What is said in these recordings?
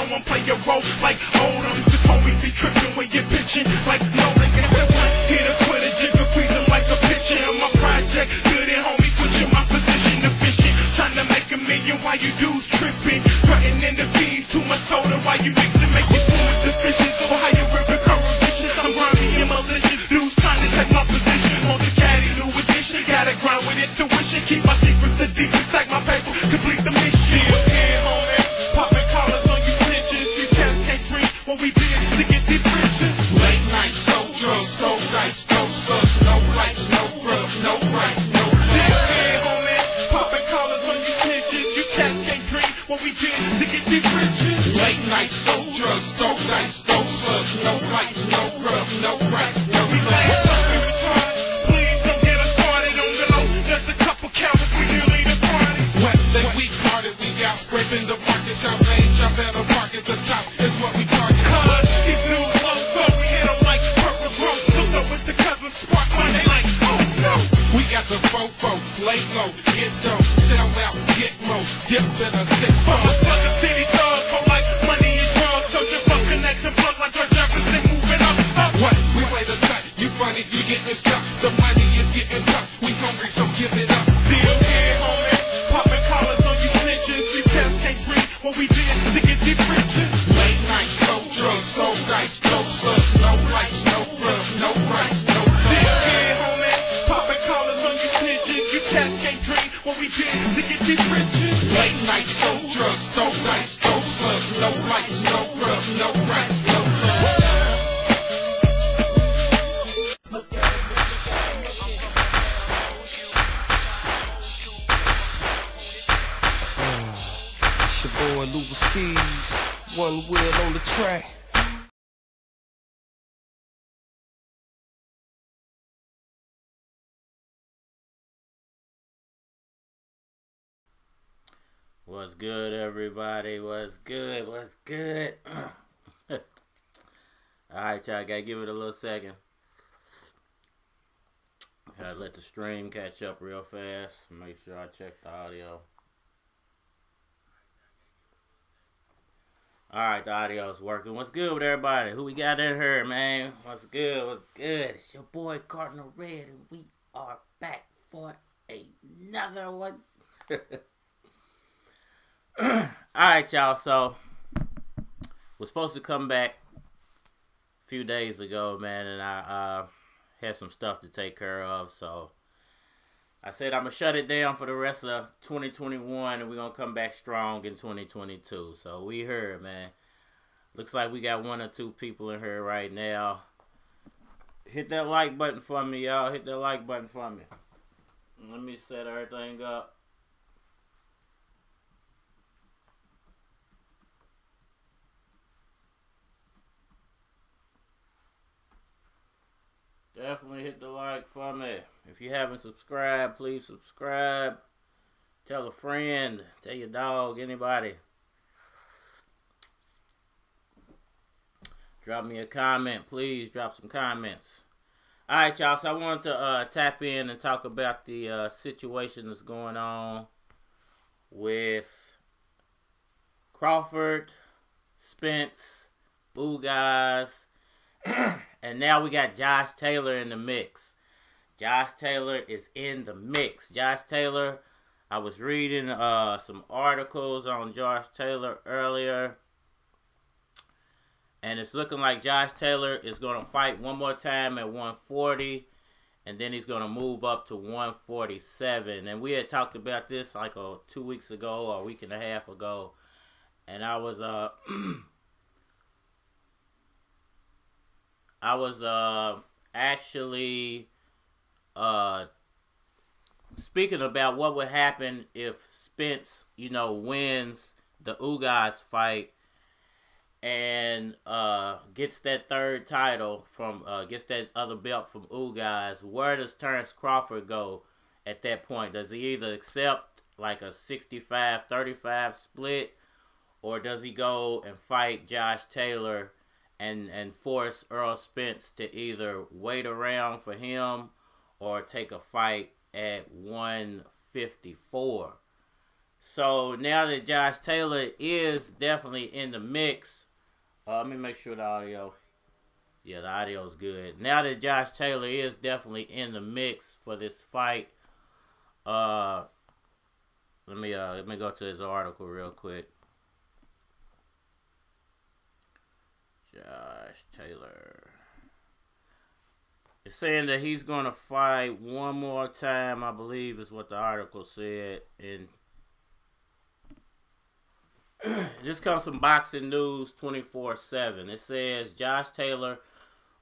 I'm playing your role like Odom. Cause homies be tripping when you're pitching like Nolan. Get the one hit a quitter, jigger freeze them like a pitcher. On my project, good and homie, switching my position efficient. Trying to make $1 million while you dudes tripping. Cutting in the fees, too much soda while you mix and make it spoon with deficient. Or how you ripping current dishes. I'm grimy and malicious. Dudes trying to take my position. On the caddy, new edition. Gotta grind with intuition. Keep my secrets the deepest. Stack my paper, complete the mission. Yeah, homie. Popping collars on you snitches. You cats can't drink what we did to get these riches. Late night, so drugs, so dice, no slugs, no lights, no grub, no rights, no love. Yeah, homie. Popping collars on you snitches. You cats can't drink what we did to get these riches. Late night, so drugs, no dice, no slugs, no lights, no grub, no rights, no We love. last up, we retarded. Please don't get us started on the low. There's a couple cowards, we nearly the party. When they weak hearted, we out scraping the market. Y'all lane, jump at a park at the top is what we target. Cause these dudes low, so we hit them like purple rope. Hooked up with the cousin spark one, they like, oh no. We got the fofo, lay low, get dough, sell out, get more, dip in a 6 From a sucker city thugs, so like money and drugs. So your fuck connects and plugs like George Jefferson moving up, up. What? We play the cut, you funny, you getting stuck. The money is getting tough, we hungry, so give it up. Still here, homie. Popping collars on you snitches. You cats can't drink what we did to get these riches. Late night, so drugs, so dice, no slugs, no lights, no grub, no rights, no Still love. here, homie. Popping collars on you snitches. You cats can't drink what we did to get these riches. Late night, so drugs, no dice, no slugs, no lights, no grub, no rights, no love. It's your boy Lucas Keys, one wheel on the track. What's good, everybody? What's good? What's good? Alright, y'all, gotta give it a little second. Gotta let the stream catch up real fast. Make sure I check the audio. Alright, the audio's working. What's good with everybody? Who we got in here, man? What's good? What's good? It's your boy Cardinal Red, and we are back for another one. Alright, y'all, so we're supposed to come back a few days ago, man, and I had some stuff to take care of, so I said I'm going to shut it down for the rest of 2021, and we're going to come back strong in 2022, so we here, man. Looks like we got 1 or 2 people in here right now. Hit that like button for me, y'all. Hit that like button for me. Let me set everything up. Definitely hit the like for me. If you haven't subscribed, please subscribe. Tell a friend. Tell your dog. Anybody. Drop me a comment. Please drop some comments. Alright, y'all. So I wanted to tap in and talk about the situation that's going on with Crawford, Spence, Ugas, and now we got Josh Taylor in the mix. Josh Taylor is in the mix. Josh Taylor, I was reading some articles on Josh Taylor earlier, and it's looking like Josh Taylor is going to fight one more time at 140, and then he's going to move up to 147. And we had talked about this like 2 weeks ago or a week and a half ago, and I was actually speaking about what would happen if Spence, wins the Ugas fight and gets that third title gets that other belt from Ugas. Where does Terence Crawford go at that point? Does he either accept like a 65-35 split, or does he go and fight Josh Taylor and force Errol Spence to either wait around for him or take a fight at 154? So now that Josh Taylor is definitely in the mix, let me make sure the audio. Yeah, the audio is good. Now that Josh Taylor is definitely in the mix for this fight, let me go to his article real quick. Josh Taylor. It's saying that he's going to fight one more time, I believe is what the article said. And this comes from Boxing News 24/7. It says Josh Taylor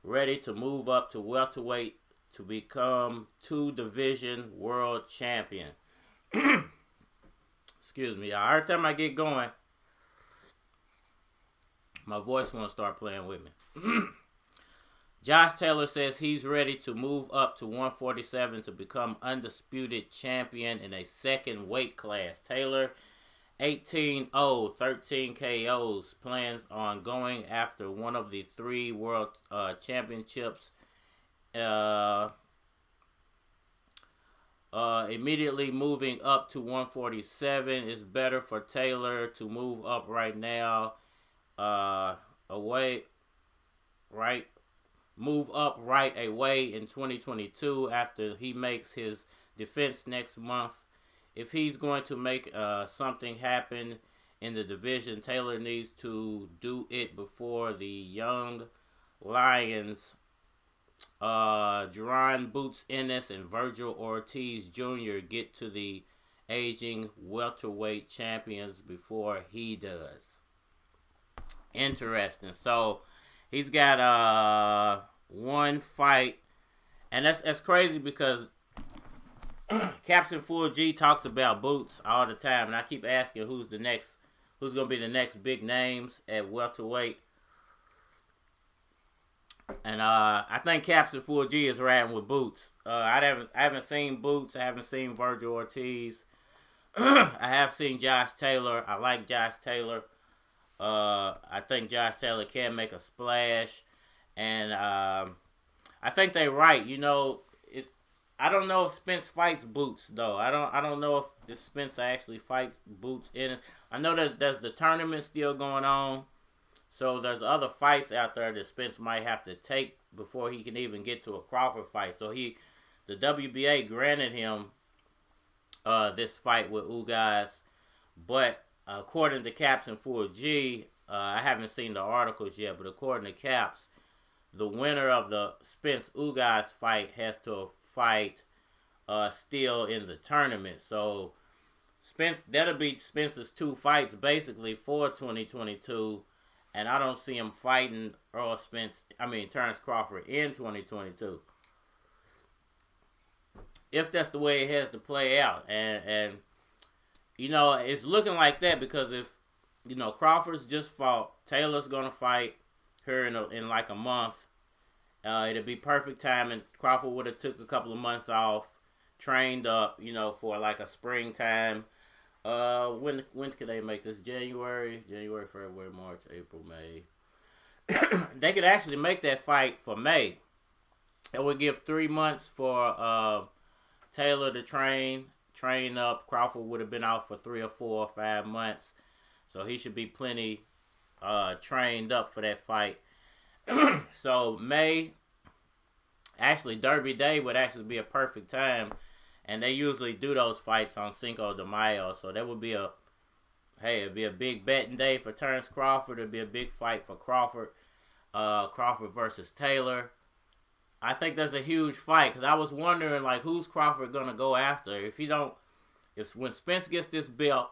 ready to move up to welterweight to become 2-division world champion. Excuse me. Every time I get going, my voice won't start playing with me. Josh Taylor says he's ready to move up to 147 to become undisputed champion in a second weight class. Taylor, 18-0, 13 KOs, plans on going after one of the 3 world championships. Immediately moving up to 147 is better for Taylor to move up right now. Move up right away in 2022 after he makes his defense next month. If he's going to make something happen in the division, Taylor needs to do it before the young Lions, Jaron Boots Ennis and Vergil Ortiz Jr. get to the aging welterweight champions before he does. Interesting. So he's got one fight, and that's crazy because Captain Full G talks about Boots all the time, and I keep asking who's gonna be the next big names at welterweight. And I think Captain Full G is riding with Boots. I haven't seen Boots. I haven't seen Vergil Ortiz. I have seen Josh Taylor. I like Josh Taylor. I think Josh Taylor can make a splash, and I think they're right. You know, I don't know if Spence fights Boots though. I don't know if Spence actually fights Boots in it. I know there's the tournament still going on, so there's other fights out there that Spence might have to take before he can even get to a Crawford fight. So the WBA granted him this fight with Ugas, but according to Caps and Full G, I haven't seen the articles yet, but according to Caps, the winner of the Spence Ugas fight has to fight still in the tournament. So that'll be Spence's 2 fights basically for 2022, and I don't see him fighting Terence Crawford in 2022. If that's the way it has to play out, and you know, it's looking like that because if, you know, Crawford's just fought, Taylor's going to fight her in like a month. It'll be perfect timing. Crawford would have took a couple of months off, trained up, you know, for like a springtime. When could they make this? January, February, March, April, May. They could actually make that fight for May. It would give 3 months for Taylor to train up. Crawford would have been out for 3 or 4 or 5 months, so he should be plenty trained up for that fight. So May, actually Derby Day would actually be a perfect time, and they usually do those fights on Cinco de Mayo, so that would be it'd be a big betting day for Terence Crawford. It'd be a big fight for Crawford. Crawford versus Taylor. I think that's a huge fight because I was wondering, like, who's Crawford gonna go after? When Spence gets this belt,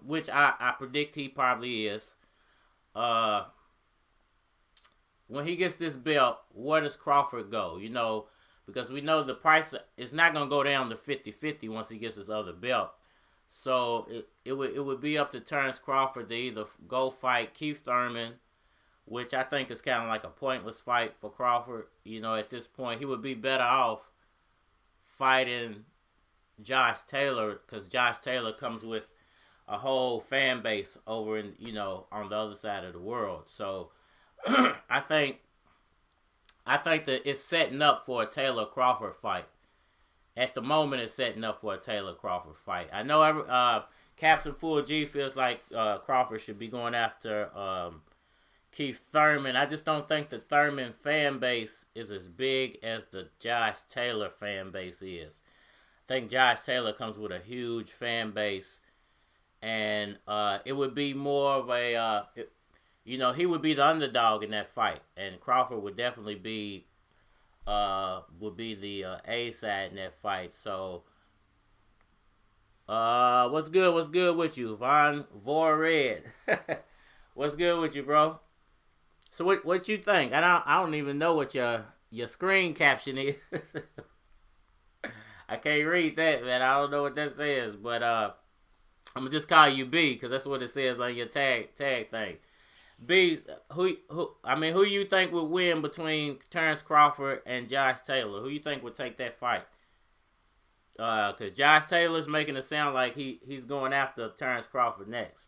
which I predict he probably is, when he gets this belt, where does Crawford go? You know, because we know the price is not gonna go down to 50-50 once he gets his other belt. So it would be up to Terence Crawford to either go fight Keith Thurman, which I think is kind of like a pointless fight for Crawford. You know, at this point, he would be better off fighting Josh Taylor because Josh Taylor comes with a whole fan base over in, you know, on the other side of the world. So I think that it's setting up for a Taylor Crawford fight. at the moment is setting up for a Taylor Crawford fight. I know Captain Full G feels like Crawford should be going after Keith Thurman. I just don't think the Thurman fan base is as big as the Josh Taylor fan base is. I think Josh Taylor comes with a huge fan base, and it would be more of a, he would be the underdog in that fight, and Crawford would definitely be the A side in that fight. So, what's good with you, Von Vorred? What's good with you, bro? So what you think? I don't even know what your screen caption is. I can't read that, man. I don't know what that says, but I'm gonna just call you B because that's what it says on your tag thing. B, who you think would win between Terence Crawford and Josh Taylor? Who you think would take that fight? Because Josh Taylor's making it sound like he's going after Terence Crawford next.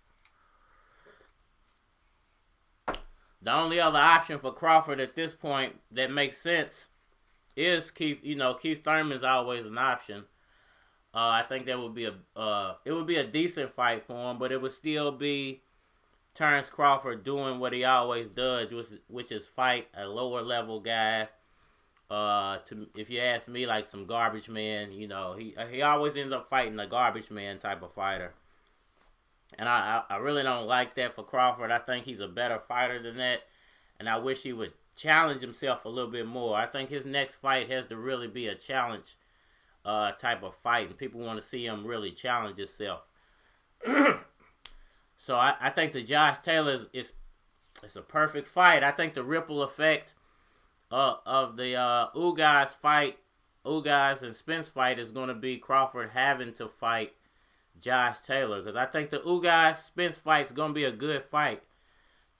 The only other option for Crawford at this point that makes sense is Keith. Keith Thurman's always an option. I think that would be a decent fight for him, but it would still be Terence Crawford doing what he always does, which is fight a lower level guy. If you ask me, like some garbage man, he always ends up fighting a garbage man type of fighter. And I really don't like that for Crawford. I think he's a better fighter than that. And I wish he would challenge himself a little bit more. I think his next fight has to really be a challenge type of fight. And people want to see him really challenge himself. So I think the Josh Taylor is a perfect fight. I think the ripple effect of the Ugas and Spence fight is going to be Crawford having to fight Josh Taylor, because I think the Ugas Spence fight is going to be a good fight.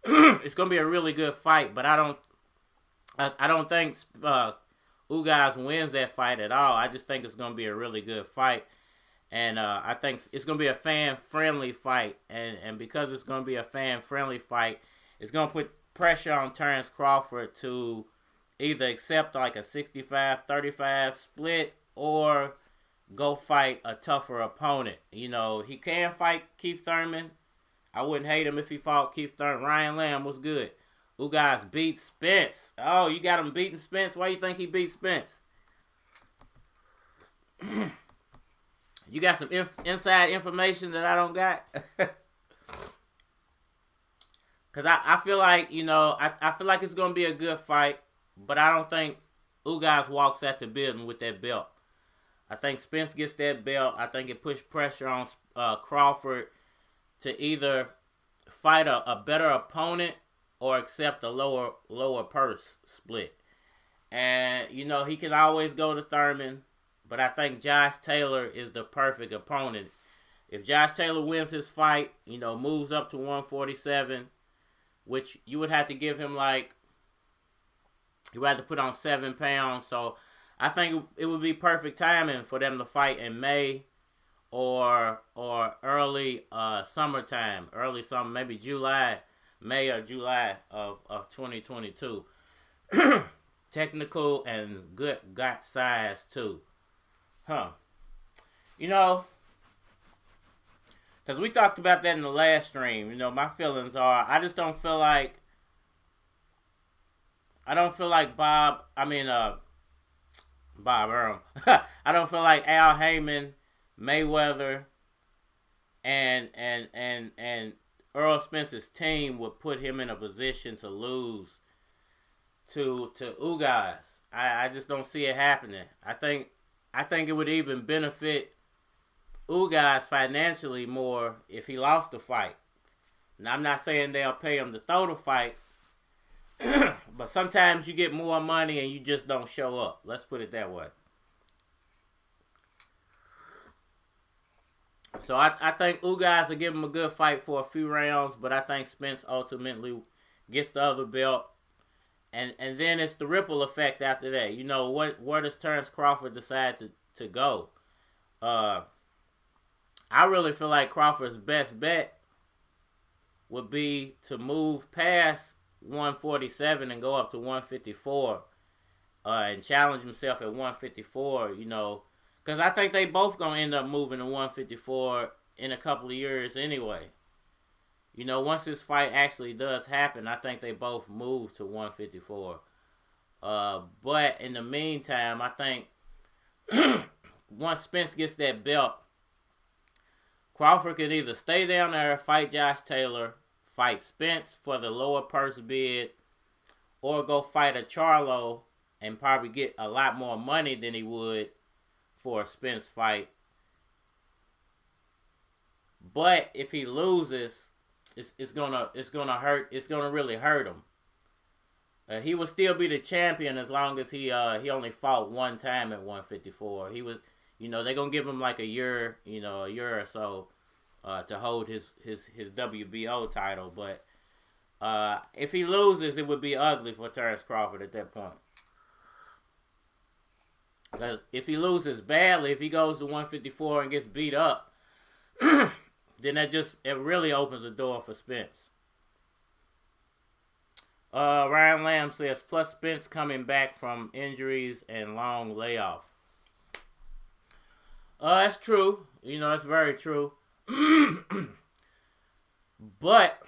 It's going to be a really good fight, but I don't think Ugas wins that fight at all. I just think it's going to be a really good fight, and I think it's going to be a fan-friendly fight, and because it's going to be a fan-friendly fight, it's going to put pressure on Terence Crawford to either accept like a 65-35 split or go fight a tougher opponent. He can fight Keith Thurman. I wouldn't hate him if he fought Keith Thurman. Ryan Lamb was good. Ugas beat Spence. Oh, you got him beating Spence? Why you think he beat Spence? You got some inside information that I don't got? Because I feel like, I feel like it's going to be a good fight, but I don't think Ugas walks out the building with that belt. I think Spence gets that belt. I think it puts pressure on Crawford to either fight a better opponent or accept a lower purse split. And, he can always go to Thurman, but I think Josh Taylor is the perfect opponent. If Josh Taylor wins his fight, moves up to 147, which you would have to give him you would have to put on 7 pounds, so I think it would be perfect timing for them to fight in May or early summertime. Early summer, maybe July, May or July of 2022. Technical and got size too. Because we talked about that in the last stream. My feelings are, I don't feel like Bob Arum. I don't feel like Al Heyman, Mayweather, and Errol Spence's team would put him in a position to lose to Ugas. I just don't see it happening. I think it would even benefit Ugas financially more if he lost the fight. Now, I'm not saying they'll pay him to throw the fight, but sometimes you get more money and you just don't show up. Let's put it that way. So I think Ugas will give him a good fight for a few rounds, but I think Spence ultimately gets the other belt. And then it's the ripple effect after that. Where does Terence Crawford decide to go? I really feel like Crawford's best bet would be to move past 147 and go up to 154 and challenge himself at 154, because Because I think they both going to end up moving to 154 in a couple of years anyway. You know, once this fight actually does happen, I think they both move to 154. But in the meantime, I think once Spence gets that belt, Crawford could either stay down there, fight Josh Taylor, fight Spence for the lower purse bid, or go fight a Charlo and probably get a lot more money than he would for a Spence fight. But if he loses, it's gonna hurt. It's gonna really hurt him. He will still be the champion as long as he only fought one time at 154. He was, you know, they're gonna give him like a year or so to hold his WBO title. But if he loses, it would be ugly for Terence Crawford at that point. Because if he loses badly, if he goes to 154 and gets beat up, then it really opens the door for Spence. Ryan Lamb says, plus Spence coming back from injuries and long layoff. That's true. You know, that's very true. But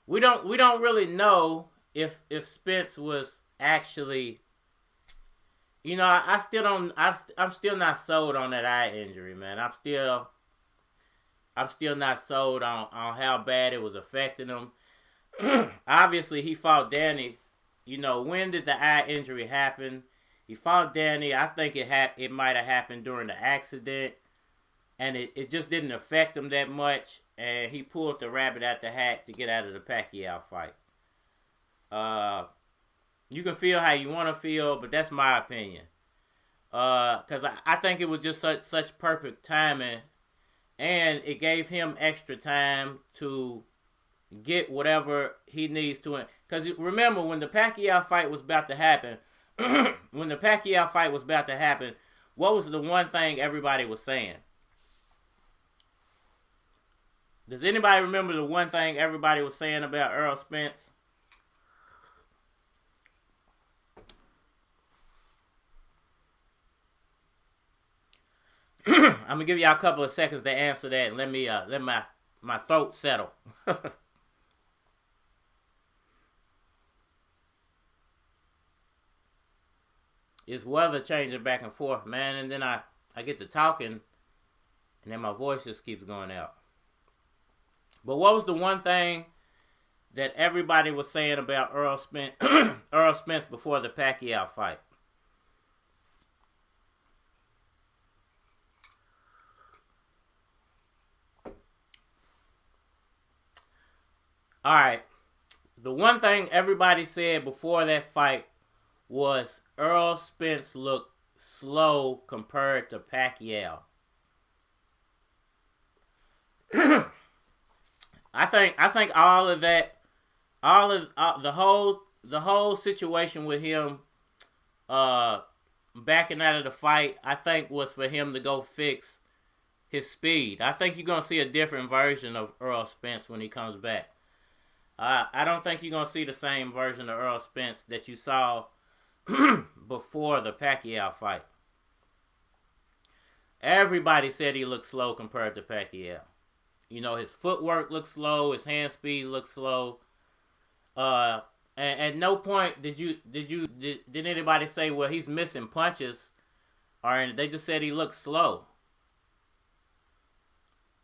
we don't really know if Spence was actually, you know, I'm still not sold on that eye injury, man. I'm still not sold on how bad it was affecting him. Obviously, he fought Danny. You know, when did the eye injury happen? He fought Danny. I think it might have happened during the accident, and it just didn't affect him that much. And he pulled the rabbit out the hat to get out of the Pacquiao fight. You can feel how you want to feel, but that's my opinion. Because I think it was just such perfect timing, and it gave him extra time to get whatever he needs to. Because remember, when the Pacquiao fight was about to happen, what was the one thing everybody was saying? Does anybody remember the one thing everybody was saying about Errol Spence? I'm gonna give y'all a couple of seconds to answer that, and let my throat settle. It's weather changing back and forth, man, and then I get to talking, and then my voice just keeps going out. But what was the one thing that everybody was saying about Errol Spence, Errol Spence before the Pacquiao fight? All right. The one thing everybody said before that fight was Errol Spence looked slow compared to Pacquiao. I think all of that, the whole situation with him backing out of the fight, I think was for him to go fix his speed. I think you're gonna see a different version of Errol Spence when he comes back. I don't think you're gonna see the same version of Errol Spence that you saw before the Pacquiao fight. Everybody said he looked slow compared to Pacquiao. You know, his footwork looked slow, his hand speed looked slow. And at no point did anybody say, well, he's missing punches, or they just said he looked slow.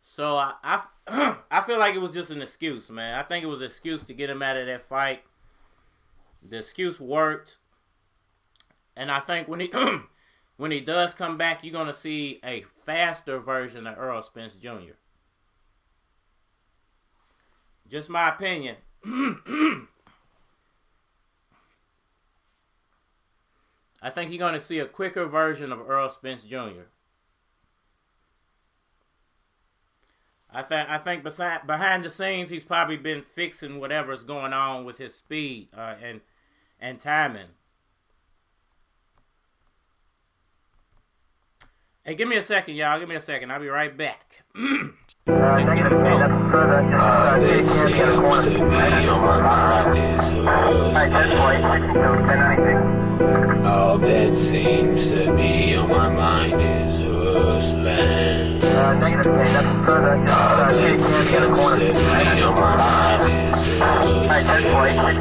So I feel like it was just an excuse, man. I think it was an excuse to get him out of that fight. The excuse worked. And I think when he does come back, you're going to see a faster version of Errol Spence Jr. Just my opinion. I think you're going to see a quicker version of Errol Spence Jr. I think behind the scenes, he's probably been fixing whatever's going on with his speed and timing. Hey, give me a second, y'all. Give me a second. I'll be right back. It seems to me on my mind is yours. All that seems to be on my mind is hustling. All that seems to be on my mind is hustling.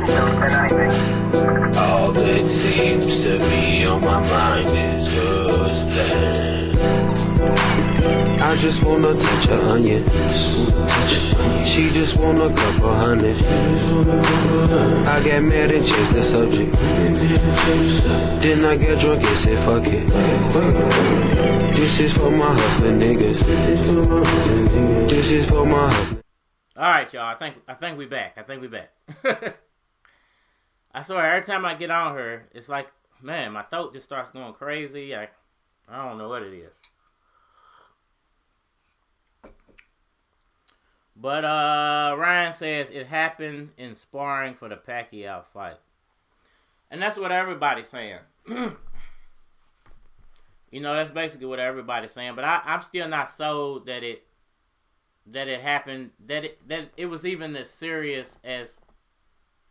All that seems to be on my mind is hustling. I just wanna touch a onion. She just want a couple hundred. I got mad and changed the subject. Then I got drunk and said fuck it. This is for my hustling niggas. This is for my hustling. Alright, y'all. I think we back. I swear, every time I get on her, it's like, man, my throat just starts going crazy. I don't know what it is. But Ryan says it happened in sparring for the Pacquiao fight. And that's what everybody's saying. You know, that's basically what everybody's saying. But I'm still not sold that it happened, that it was even as serious as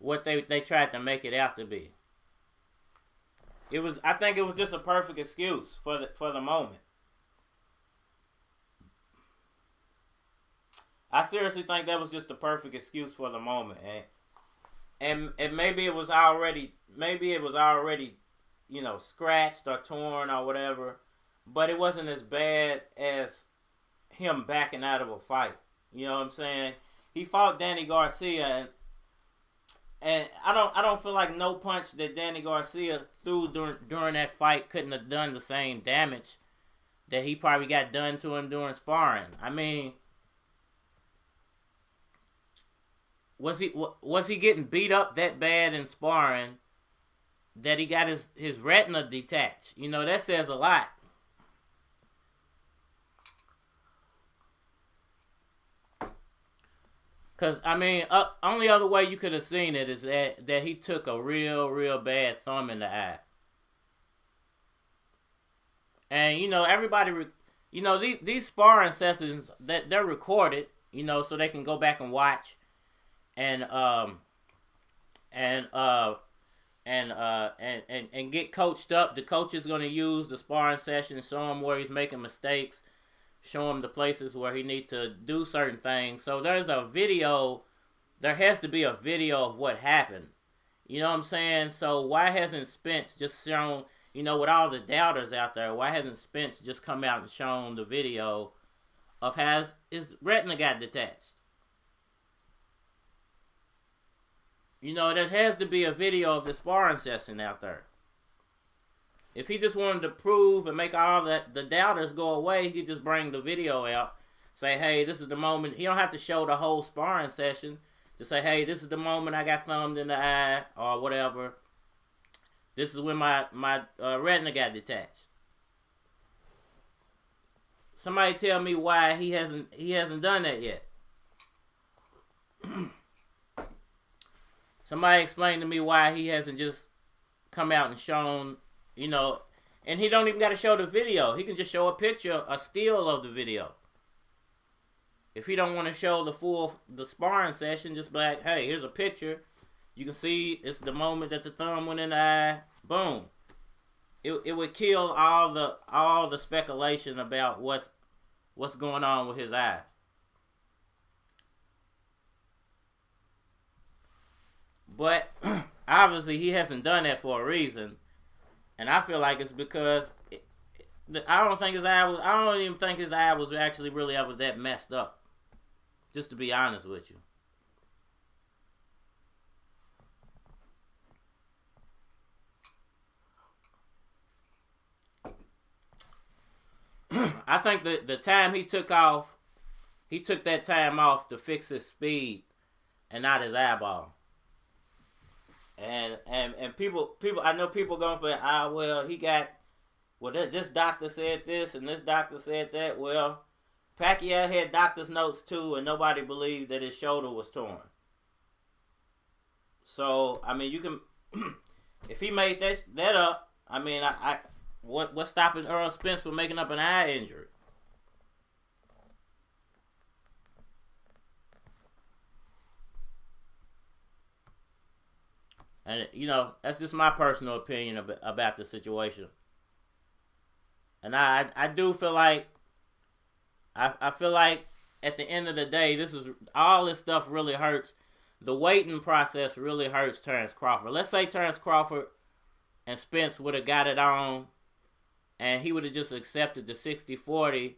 what they tried to make it out to be. I think it was just a perfect excuse for the moment. I seriously think that was just the perfect excuse for the moment, and maybe it was already, you know, scratched or torn or whatever, but it wasn't as bad as him backing out of a fight. You know what I'm saying? He fought Danny Garcia, and I don't feel like no punch that Danny Garcia threw during that fight couldn't have done the same damage that he probably got done to him during sparring. I mean, was he getting beat up that bad in sparring that he got his retina detached? You know, that says a lot. Because, I mean, only other way you could have seen it is that he took a real bad thumb in the eye. And, you know, everybody, you know, these sparring sessions, they're recorded, you know, so they can go back and watch and get coached up. The coach is going to use the sparring session, show him where he's making mistakes, show him the places where he needs to do certain things. So there has to be a video of what happened. You know what I'm saying? So why hasn't Spence just shown, you know, with all the doubters out there, why hasn't Spence just come out and shown the video of how his retina got detached? You know, there has to be a video of the sparring session out there. If he just wanted to prove and make all the doubters go away, he could just bring the video out. Say, hey, this is the moment. He don't have to show the whole sparring session. Just say, hey, this is the moment I got thumbed in the eye or whatever. This is when my retina got detached. Somebody tell me why he hasn't done that yet. Somebody explain to me why he hasn't just come out and shown, you know, and he don't even got to show the video. He can just show a picture, a still of the video. If he don't want to show the sparring session, just be like, hey, here's a picture. You can see it's the moment that the thumb went in the eye. Boom. It would kill all the speculation about what's going on with his eye. But obviously he hasn't done that for a reason, and I feel like it's because I don't even think his eye was actually really ever that messed up. Just to be honest with you. I think the time he took that time off to fix his speed and not his eyeball. And people, I know people going to say, this doctor said this and this doctor said that. Well, Pacquiao had doctor's notes too, and nobody believed that his shoulder was torn. So, I mean, you can, if he made that up, I mean, what's stopping Errol Spence from making up an eye injury? And, that's just my personal opinion about the situation. And I do feel like, I feel like at the end of the day, all this stuff really hurts. The waiting process really hurts Terence Crawford. Let's say Terence Crawford and Spence would have got it on, and he would have just accepted the 60-40,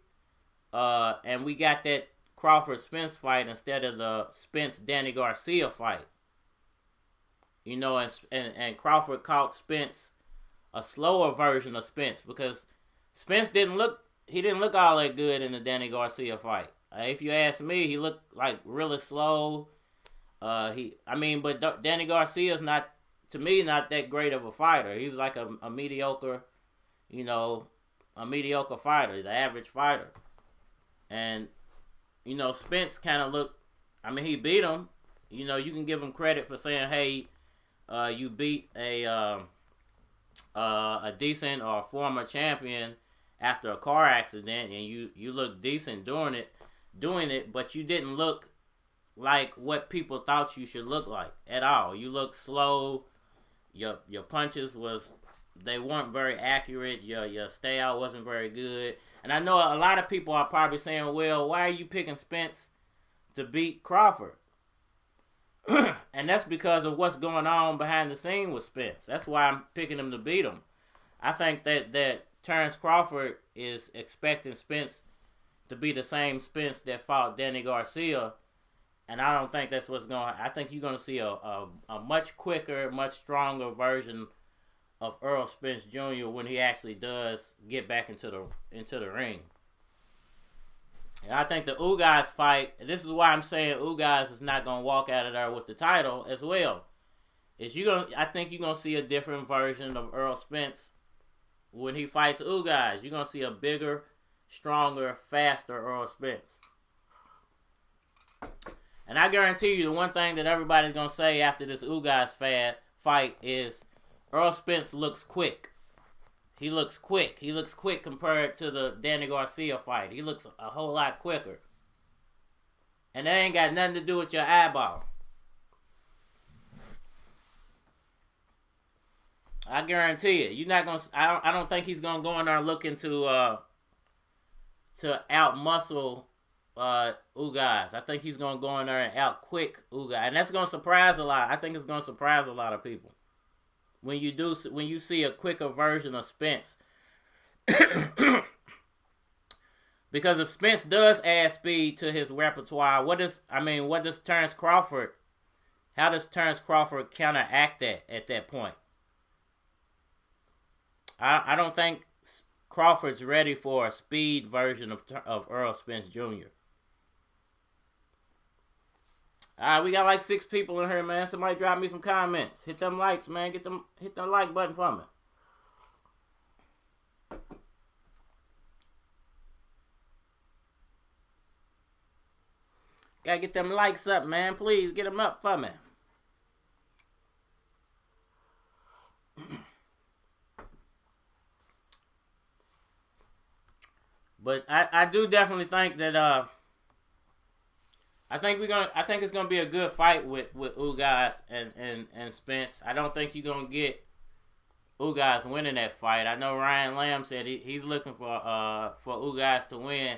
and we got that Crawford-Spence fight instead of the Spence-Danny Garcia fight. And Crawford caught Spence a slower version of Spence, because Spence didn't look all that good in the Danny Garcia fight. If you ask me, he looked like really slow. But Danny Garcia's not that great of a fighter. He's like a mediocre, a mediocre fighter, the average fighter. And, Spence kind of looked, he beat him. You can give him credit for saying, hey, you beat a decent or a former champion after a car accident, and you look decent doing it, but you didn't look like what people thought you should look like at all. You look slow. Your punches they weren't very accurate. Your stay out wasn't very good. And I know a lot of people are probably saying, well, why are you picking Spence to beat Crawford? And that's because of what's going on behind the scene with Spence. That's why I'm picking him to beat him. I think that Terence Crawford is expecting Spence to be the same Spence that fought Danny Garcia. And I don't think that's what's going to. I think you're going to see a much quicker, much stronger version of Errol Spence Jr. when he actually does get back into the ring. And I think the Ugas fight, this is why I'm saying Ugas is not going to walk out of there with the title as well. I think you're going to see a different version of Errol Spence when he fights Ugas. You're going to see a bigger, stronger, faster Errol Spence. And I guarantee you, the one thing that everybody's going to say after this Ugas fight is Errol Spence looks quick. He looks quick. He looks quick compared to the Danny Garcia fight. He looks a whole lot quicker. And that ain't got nothing to do with your eyeball. I guarantee it. You're not gonna. I don't think he's gonna go in there looking to out muscle Ugas. I think he's gonna go in there and out quick Ugas, and that's gonna surprise a lot. I think it's gonna surprise a lot of people when you see a quicker version of Spence. Because if Spence does add speed to his repertoire, how does Terence Crawford counteract that at that point? I don't think Crawford's ready for a speed version of Errol Spence Jr. We got like 6 people in here, man. Somebody drop me some comments. Hit them likes, man. Hit the like button for me. Gotta get them likes up, man. Please get them up for me. But I do definitely think that I think it's gonna be a good fight with Ugas and Spence. I don't think you're gonna get Ugas winning that fight. I know Ryan Lamb said he's looking for Ugas to win.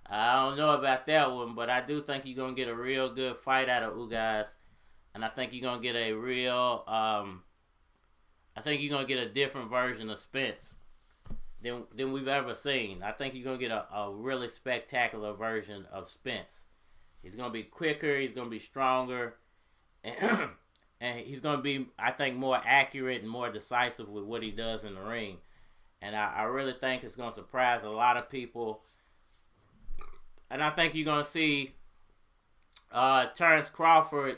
I don't know about that one, but I do think you're gonna get a real good fight out of Ugas, and I think you're gonna get a real I think you're gonna get a different version of Spence than we've ever seen. I think you're gonna get a really spectacular version of Spence. He's gonna be quicker. He's gonna be stronger, and he's gonna be, I think, more accurate and more decisive with what he does in the ring. And I really think it's gonna surprise a lot of people. And I think you're gonna see Terence Crawford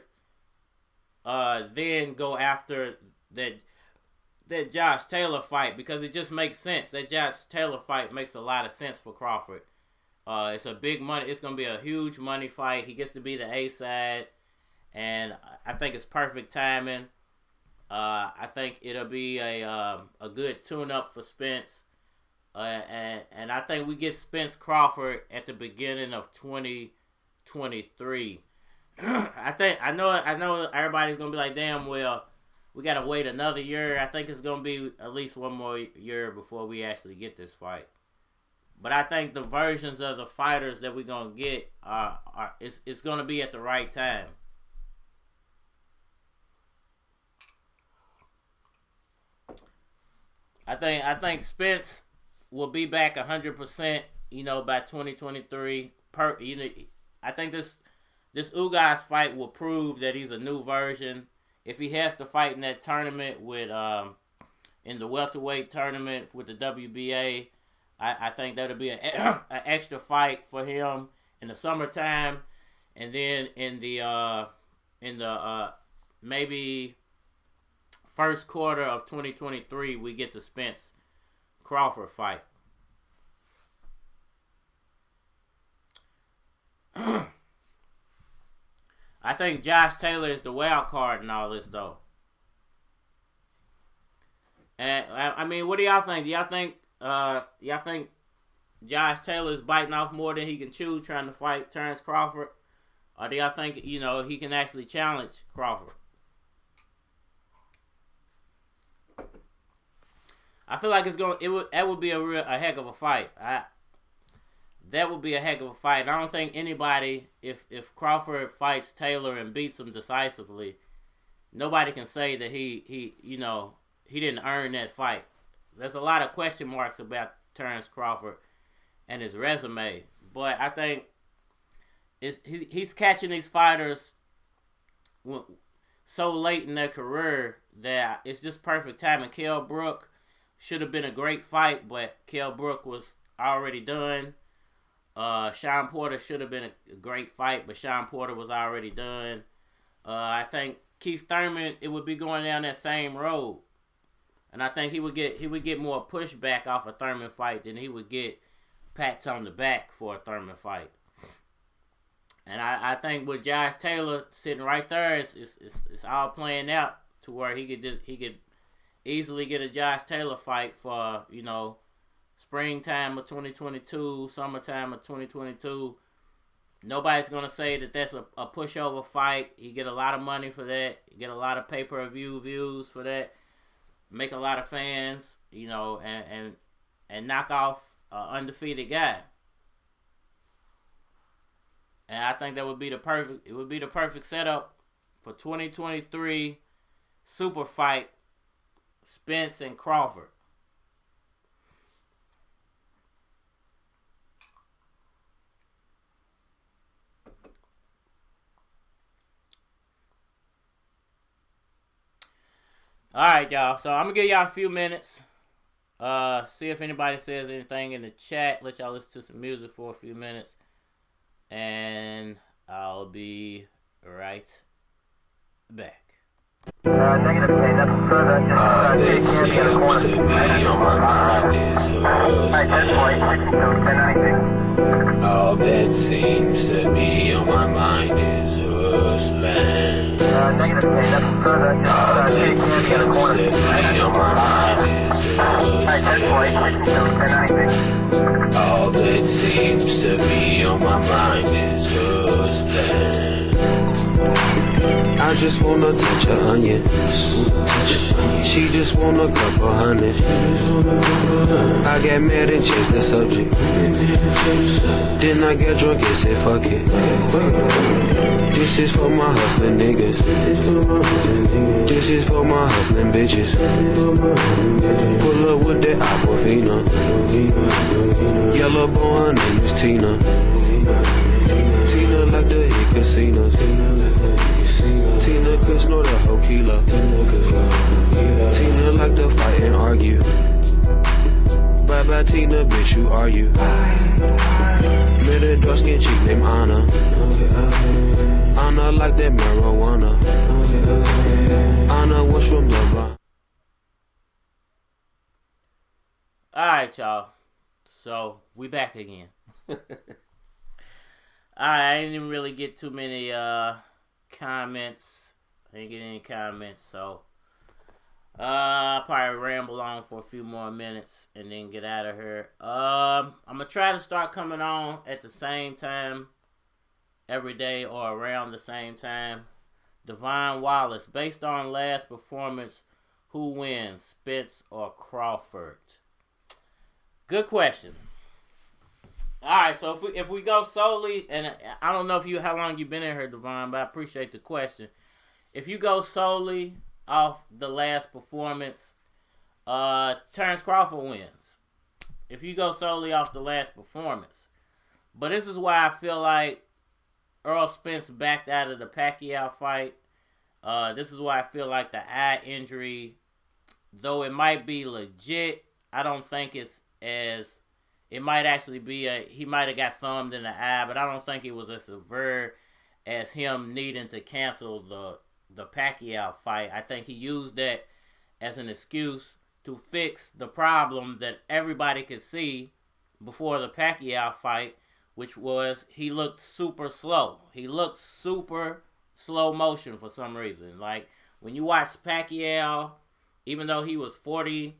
then go after that Josh Taylor fight, because it just makes sense. That Josh Taylor fight makes a lot of sense for Crawford. It's a big money. It's going to be a huge money fight. He gets to be the A side, and I think it's perfect timing. I think it'll be a good tune-up for Spence, and I think we get Spence Crawford at the beginning of 2023. I know everybody's going to be like, damn, well, we gotta wait another year. I think it's gonna be at least one more year before we actually get this fight. But I think the versions of the fighters that we're gonna get it's gonna be at the right time. I think Spence will be back 100%. By 2023. I think this Ugas fight will prove that he's a new version. If he has to fight in that tournament with in the welterweight tournament with the WBA, I think that'll be an extra fight for him in the summertime, and then in the maybe first quarter of 2023 we get the Spence Crawford fight. I think Josh Taylor is the wild card in all this, though. And I mean, what do y'all think? Do y'all think Josh Taylor is biting off more than he can chew trying to fight Terence Crawford, or do y'all think he can actually challenge Crawford? I feel like that would be a heck of a fight. That would be a heck of a fight. I don't think anybody, if Crawford fights Taylor and beats him decisively, nobody can say that he didn't earn that fight. There's a lot of question marks about Terence Crawford and his resume, but I think he's catching these fighters so late in their career that it's just perfect timing. Kell Brook should have been a great fight, but Kell Brook was already done. Sean Porter should have been a great fight, but Sean Porter was already done. I think Keith Thurman, it would be going down that same road, and I think he would get more pushback off a Thurman fight than he would get pats on the back for a Thurman fight. And I think with Josh Taylor sitting right there, it's all playing out to where he could easily get a Josh Taylor fight for springtime of 2022, summertime of 2022. Nobody's going to say that that's a pushover fight. You get a lot of money for that. You get a lot of pay-per-view views for that. Make a lot of fans, and knock off an undefeated guy. And I think it would be the perfect setup for 2023 super fight, Spence and Crawford. Alright, y'all. So I'm going to give y'all a few minutes. See if anybody says anything in the chat. Let y'all listen to some music for a few minutes. And I'll be right back. Negative, okay, nothing further. All that seems to be on my mind is All that seems to be on my mind is hustling. negative, okay, nothing further. All that seems to be on my mind is hustling. All that seems to be on my mind is hustling. I just wanna touch a onion. She just want a couple hundred. I got mad and changed the subject. Then I got drunk and said fuck it. This is for my hustling niggas. This is for my hustling bitches. Pull up with that Aquafina. Yellow bone, her name is Tina. Tina like the hit casinos. Tina could snort a whole kilo. Tina like to fight and argue. Bye bye Tina, bitch, you are you? Met a dark skin chick named Anna. Anna like that marijuana. Anna was from the bar. Alright, y'all. So, we back again. I didn't even really get too many comments. I didn't get any comments, so I'll probably ramble on for a few more minutes and then get out of here. I'm gonna try to start coming on at the same time every day or around the same time. Devon Wallace, based on last performance, who wins, Spence or Crawford? Good question. All right, so if we go solely, and I don't know how long you've been in here, Devon, but I appreciate the question. If you go solely off the last performance, Terence Crawford wins. If you go solely off the last performance. But this is why I feel like Errol Spence backed out of the Pacquiao fight. This is why I feel like the eye injury, though it might be legit, I don't think it's as... It might actually be he might have got thumbed in the eye, but I don't think it was as severe as him needing to cancel the Pacquiao fight. I think he used that as an excuse to fix the problem that everybody could see before the Pacquiao fight, which was he looked super slow. He looked super slow motion for some reason. Like, when you watch Pacquiao, even though he was 40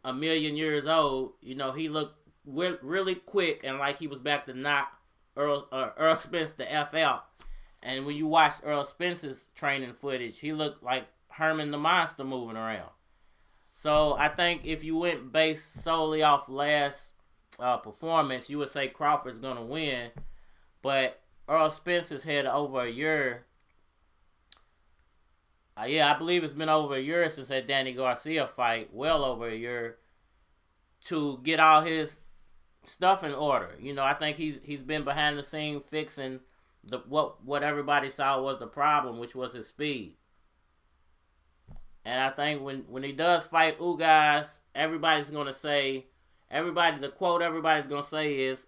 a million years old, he looked really quick and like he was back to knock Errol Spence the F out. And when you watch Errol Spence's training footage, he looked like Herman the Monster moving around. So I think if you went based solely off last performance, you would say Crawford's going to win. But Errol Spence has had over a year. I believe it's been over a year since that Danny Garcia fight, well over a year, to get all his stuff in order. I think he's been behind the scene fixing what everybody saw was the problem, which was his speed. And I think when he does fight Ugas, the quote everybody's gonna say is,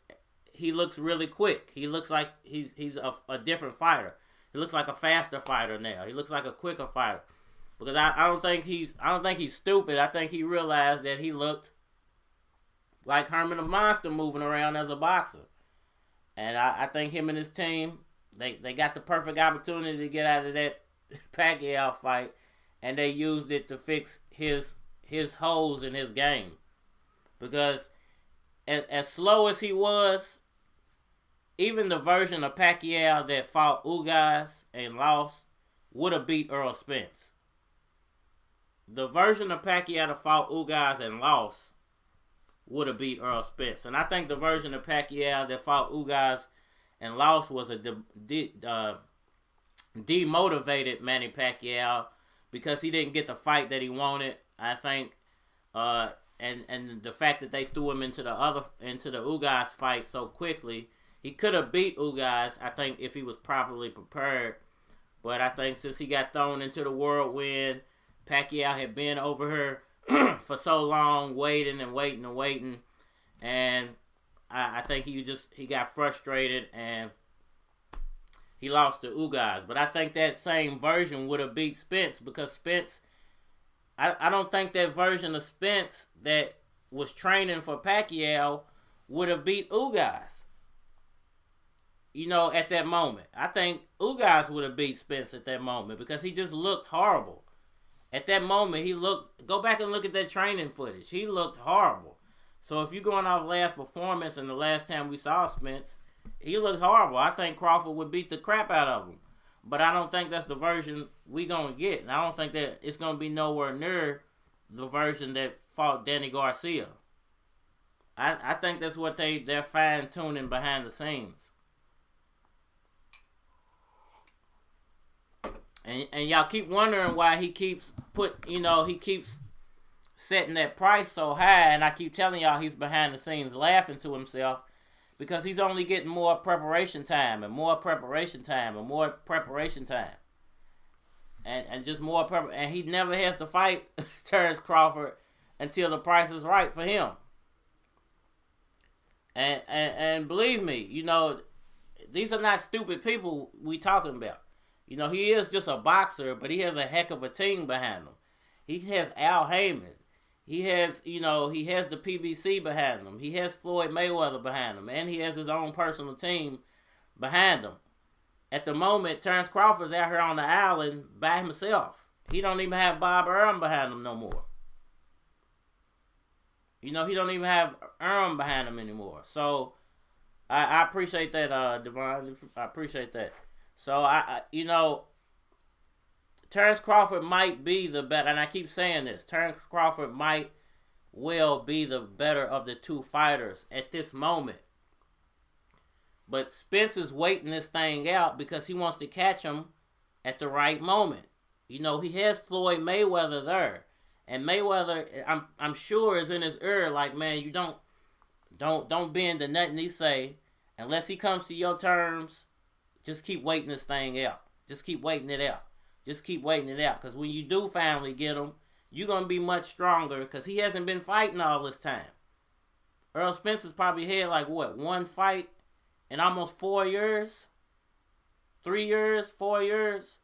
he looks really quick. He looks like he's a different fighter. He looks like a faster fighter now. He looks like a quicker fighter. Because I don't think he's stupid. I think he realized that he looked like Herman the Monster moving around as a boxer. And I think him and his team, they got the perfect opportunity to get out of that Pacquiao fight, and they used it to fix his holes in his game. Because as slow as he was, even the version of Pacquiao that fought Ugas and lost would have beat Errol Spence. The version of Pacquiao that fought Ugas and lost would have beat Errol Spence. And I think the version of Pacquiao that fought Ugas and lost was a demotivated Manny Pacquiao, because he didn't get the fight that he wanted. I think, and the fact that they threw him into the Ugas fight so quickly, he could have beat Ugas, I think, if he was properly prepared. But I think since he got thrown into the whirlwind, Pacquiao had been over here for so long, waiting, and I think he got frustrated and he lost to Ugas. But I think that same version would have beat Spence, because Spence, I don't think that version of Spence that was training for Pacquiao would have beat Ugas. At that moment. I think Ugas would have beat Spence at that moment, because he just looked horrible. At that moment, go back and look at that training footage. He looked horrible. So if you're going off last performance and the last time we saw Spence, he looked horrible. I think Crawford would beat the crap out of him. But I don't think that's the version we going to get. And I don't think that it's going to be nowhere near the version that fought Danny Garcia. I think that's what they're fine-tuning behind the scenes. And y'all keep wondering why he keeps setting that price so high, and I keep telling y'all he's behind the scenes laughing to himself, because he's only getting more preparation time and more preparation time and more preparation time. And just more and he never has to fight Terence Crawford until the price is right for him. And believe me, these are not stupid people we talking about. He is just a boxer, but he has a heck of a team behind him. He has Al Heyman. He has the PBC behind him. He has Floyd Mayweather behind him. And he has his own personal team behind him. At the moment, Terence Crawford's out here on the island by himself. He don't even have Bob Arum behind him no more. He don't even have Arum behind him anymore. So, I appreciate that, Devon. I appreciate that. So, Terence Crawford might be the better, and I keep saying this. Terence Crawford might well be the better of the two fighters at this moment. But Spence is waiting this thing out because he wants to catch him at the right moment. You know, he has Floyd Mayweather there. And Mayweather, I'm sure, is in his ear like, man, you don't bend to nothing he say. Unless he comes to your terms, just keep waiting this thing out. Just keep waiting it out. Just keep waiting it out. Because when you do finally get him, you're going to be much stronger because he hasn't been fighting all this time. Errol Spence has probably had like, what, one fight in almost 4 years? 3 years? 4 years?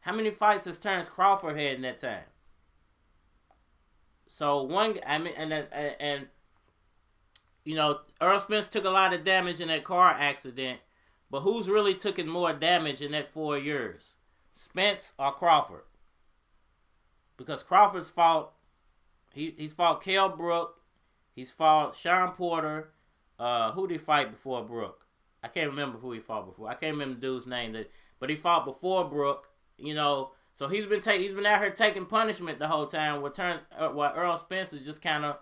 How many fights has Terence Crawford had in that time? So and you know, Errol Spence took a lot of damage in that car accident, but who's really taken more damage in that 4 years? Spence or Crawford? Because Crawford's fought, he's fought Kell Brook, he's fought Sean Porter. Who did he fight before Brook? I can't remember who he fought before. I can't remember the dude's name, but he fought before Brook. You know, so he's been out here taking punishment the whole time. While Errol Spence is just kind of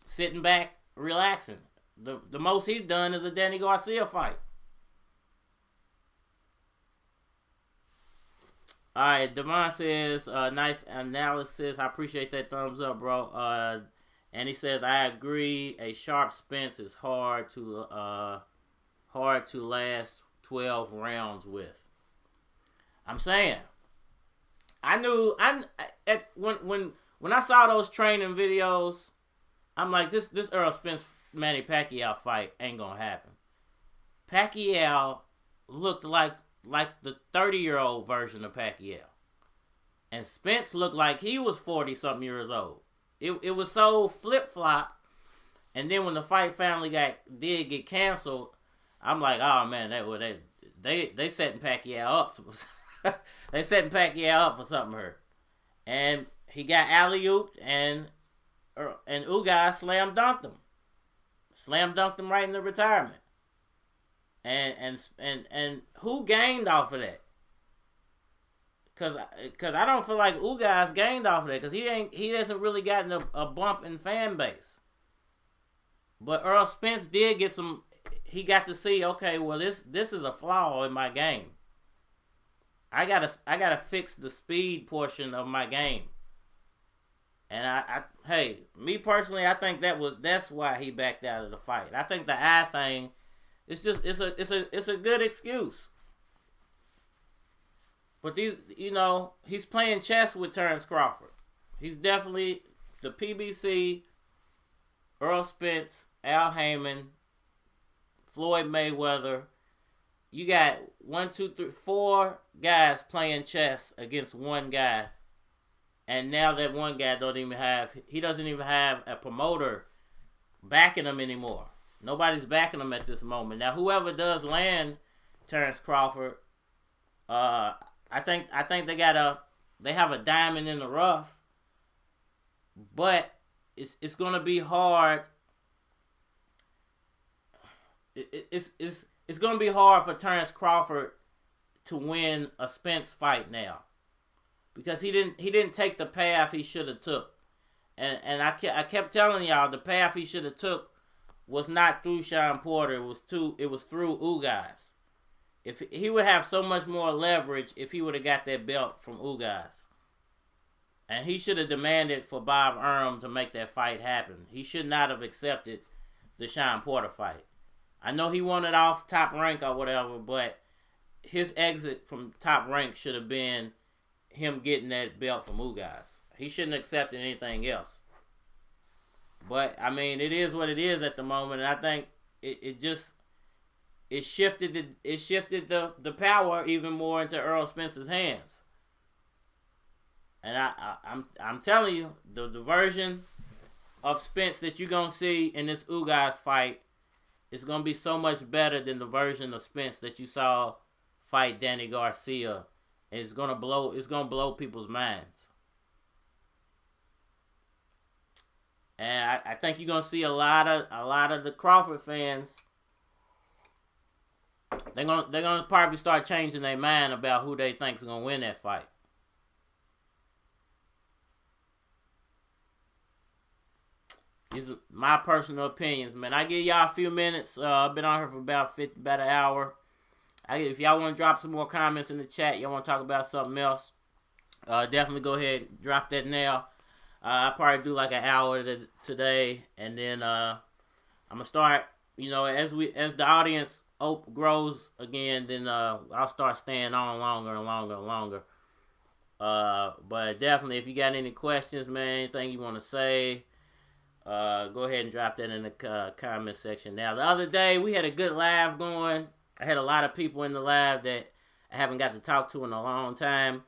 sitting back, relaxing. The most he's done is a Danny Garcia fight. All right, Devon says, nice analysis. I appreciate that thumbs up, bro. And he says, I agree. A sharp Spence is hard to last 12 rounds with. I'm saying, when I saw those training videos, I'm like, this Errol Spence Manny Pacquiao fight ain't gonna happen. Pacquiao looked like the 30-year-old version of Pacquiao, and Spence looked like he was 40-something years old. It was so flip-flop, and then when the fight finally did get canceled, I'm like, oh man, they setting Pacquiao up. They setting Pacquiao up for something here, and he got alley-ooped, and Ugas slam dunked him right into retirement. And who gained off of that? Cause I don't feel like Ugas gained off of that, cause he hasn't really gotten a bump in fan base. But Errol Spence did get some. He got to see, okay, well this is a flaw in my game. I gotta fix the speed portion of my game. And hey, me personally, I think that's why he backed out of the fight. I think the eye thing, it's a good excuse. But he's playing chess with Terence Crawford. He's definitely the PBC, Errol Spence, Al Heyman, Floyd Mayweather. You got 1, 2, 3, 4 guys playing chess against one guy. And now that one guy doesn't even have a promoter backing him anymore. Nobody's backing him at this moment. Now, whoever does land Terence Crawford, I think they have a diamond in the rough, but it's gonna be hard. It's gonna be hard for Terence Crawford to win a Spence fight now, because he didn't take the path he should have took, and I kept telling y'all the path he should have took was not through Sean Porter. It was through Ugas. If he would have so much more leverage if he would have got that belt from Ugas, and he should have demanded for Bob Arum to make that fight happen. He should not have accepted the Sean Porter fight. I know he wanted off Top Rank or whatever, but his exit from Top Rank should have been him getting that belt from Ugas. He shouldn't have accepted anything else. But I mean, it is what it is at the moment, and I think it shifted the power even more into Errol Spence's hands. And I'm telling you, the version of Spence that you're gonna see in this Ugas fight is gonna be so much better than the version of Spence that you saw fight Danny Garcia. It's gonna blow people's minds. And I think you're gonna see a lot of the Crawford fans they're gonna probably start changing their mind about who they think's gonna win that fight. These are my personal opinions, man. I give y'all a few minutes. I've been on here for about an hour. If y'all want to drop some more comments in the chat, y'all want to talk about something else, definitely go ahead and drop that now. I'll probably do like an hour today, and then I'm gonna start. As the audience grows again, then I'll start staying on longer and longer and longer. But definitely, if you got any questions, man, anything you want to say, go ahead and drop that in the comment section. Now, the other day we had a good live going. I had a lot of people in the live that I haven't got to talk to in a long time.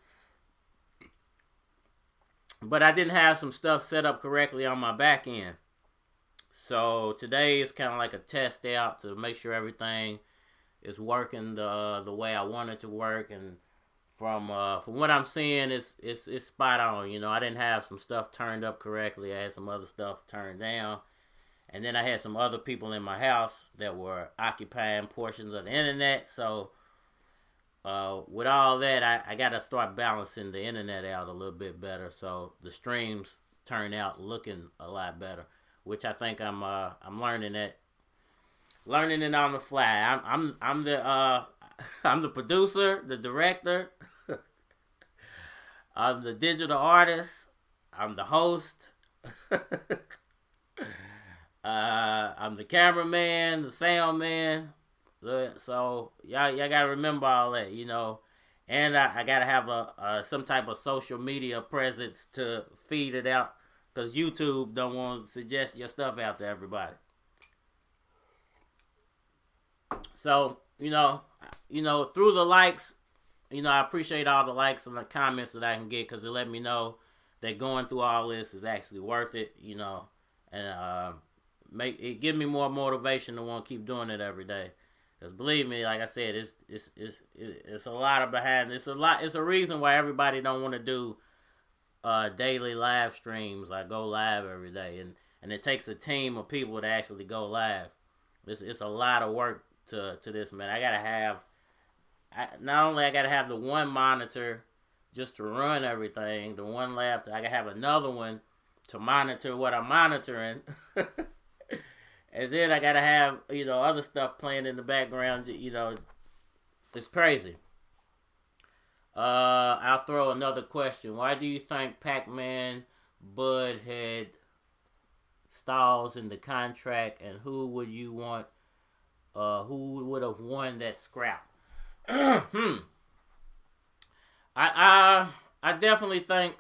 But I didn't have some stuff set up correctly on my back end. So today is kind of like a test out to make sure everything is working the way I want it to work. And from what I'm seeing, it's spot on. I didn't have some stuff turned up correctly. I had some other stuff turned down. And then I had some other people in my house that were occupying portions of the internet. So with all that, I got to start balancing the internet out a little bit better. So the streams turn out looking a lot better, which I think I'm learning it on the fly. I'm the producer, the director. I'm the digital artist. I'm the host. I'm the cameraman, the sound man. So y'all gotta remember all that, And I gotta have some type of social media presence to feed it out, because YouTube don't want to suggest your stuff out to everybody. So through the likes, I appreciate all the likes and the comments that I can get, because it let me know that going through all this is actually worth it, and give me more motivation to want to keep doing it every day. Because believe me, like I said, it's a lot of behind. It's a reason why everybody don't want to do daily live streams. I go live every day, and it takes a team of people to actually go live. It's a lot of work to this, man. I gotta have the one monitor just to run everything, the one laptop. I gotta have another one to monitor what I'm monitoring. And then I gotta have, other stuff playing in the background. It's crazy. I'll throw another question. Why do you think Pac-Man Bud had stalls in the contract, and who would you want? Who would have won that scrap? I definitely think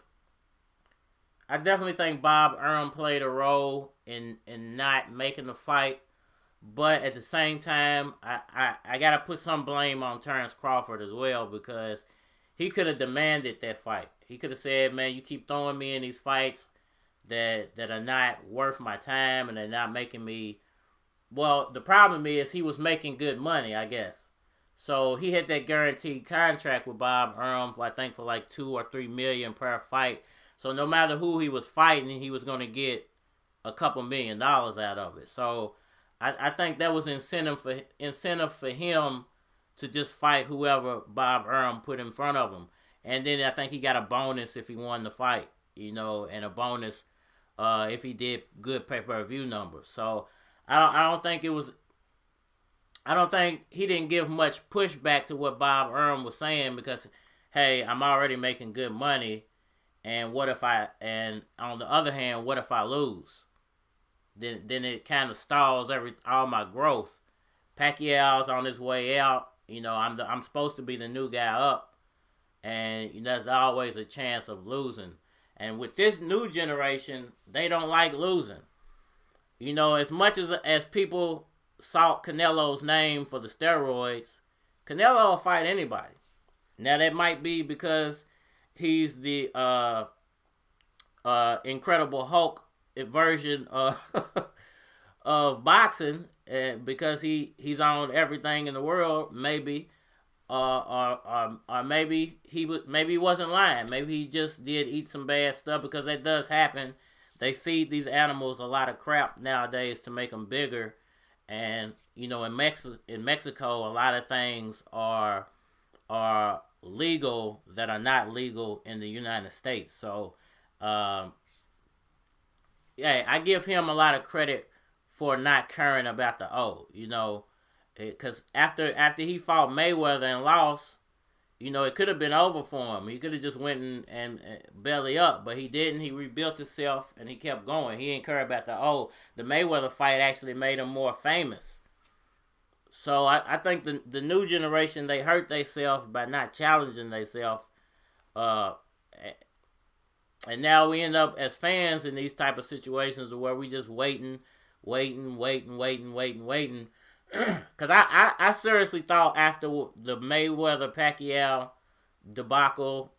Bob Arum played a role in not making the fight, but at the same time, I gotta put some blame on Terence Crawford as well, because he could have demanded that fight. He could have said, "Man, you keep throwing me in these fights that are not worth my time, and they're not making me." Well, the problem is he was making good money, I guess. So he had that guaranteed contract with Bob Arum, I think for like $2 or $3 million per fight. So no matter who he was fighting, he was going to get a couple $1 million out of it. So I think that was incentive for him to just fight whoever Bob Arum put in front of him. And then I think he got a bonus if he won the fight, and a bonus if he did good pay-per-view numbers. So I don't think he didn't give much pushback to what Bob Arum was saying, because, hey, I'm already making good money, and on the other hand, what if I lose? Then it kind of stalls all my growth. Pacquiao's on his way out. I'm supposed to be the new guy up, and there's always a chance of losing. And with this new generation, they don't like losing. As much as people sought Canelo's name for the steroids, Canelo will fight anybody. Now that might be because he's the Incredible Hulk version of boxing, because he's on everything in the world, maybe, or maybe he wasn't lying. Maybe he just did eat some bad stuff, because that does happen. They feed these animals a lot of crap nowadays to make them bigger, And in Mexico, a lot of things are legal that are not legal in the United States. So, yeah, I give him a lot of credit for not caring about the O. Because after he fought Mayweather and lost, it could have been over for him. He could have just went and belly up, but he didn't. He rebuilt himself and he kept going. He didn't care about the O. The Mayweather fight actually made him more famous. So I think the new generation, they hurt themselves by not challenging themselves. And now we end up as fans in these type of situations where we just waiting. Because I seriously thought after the Mayweather-Pacquiao debacle,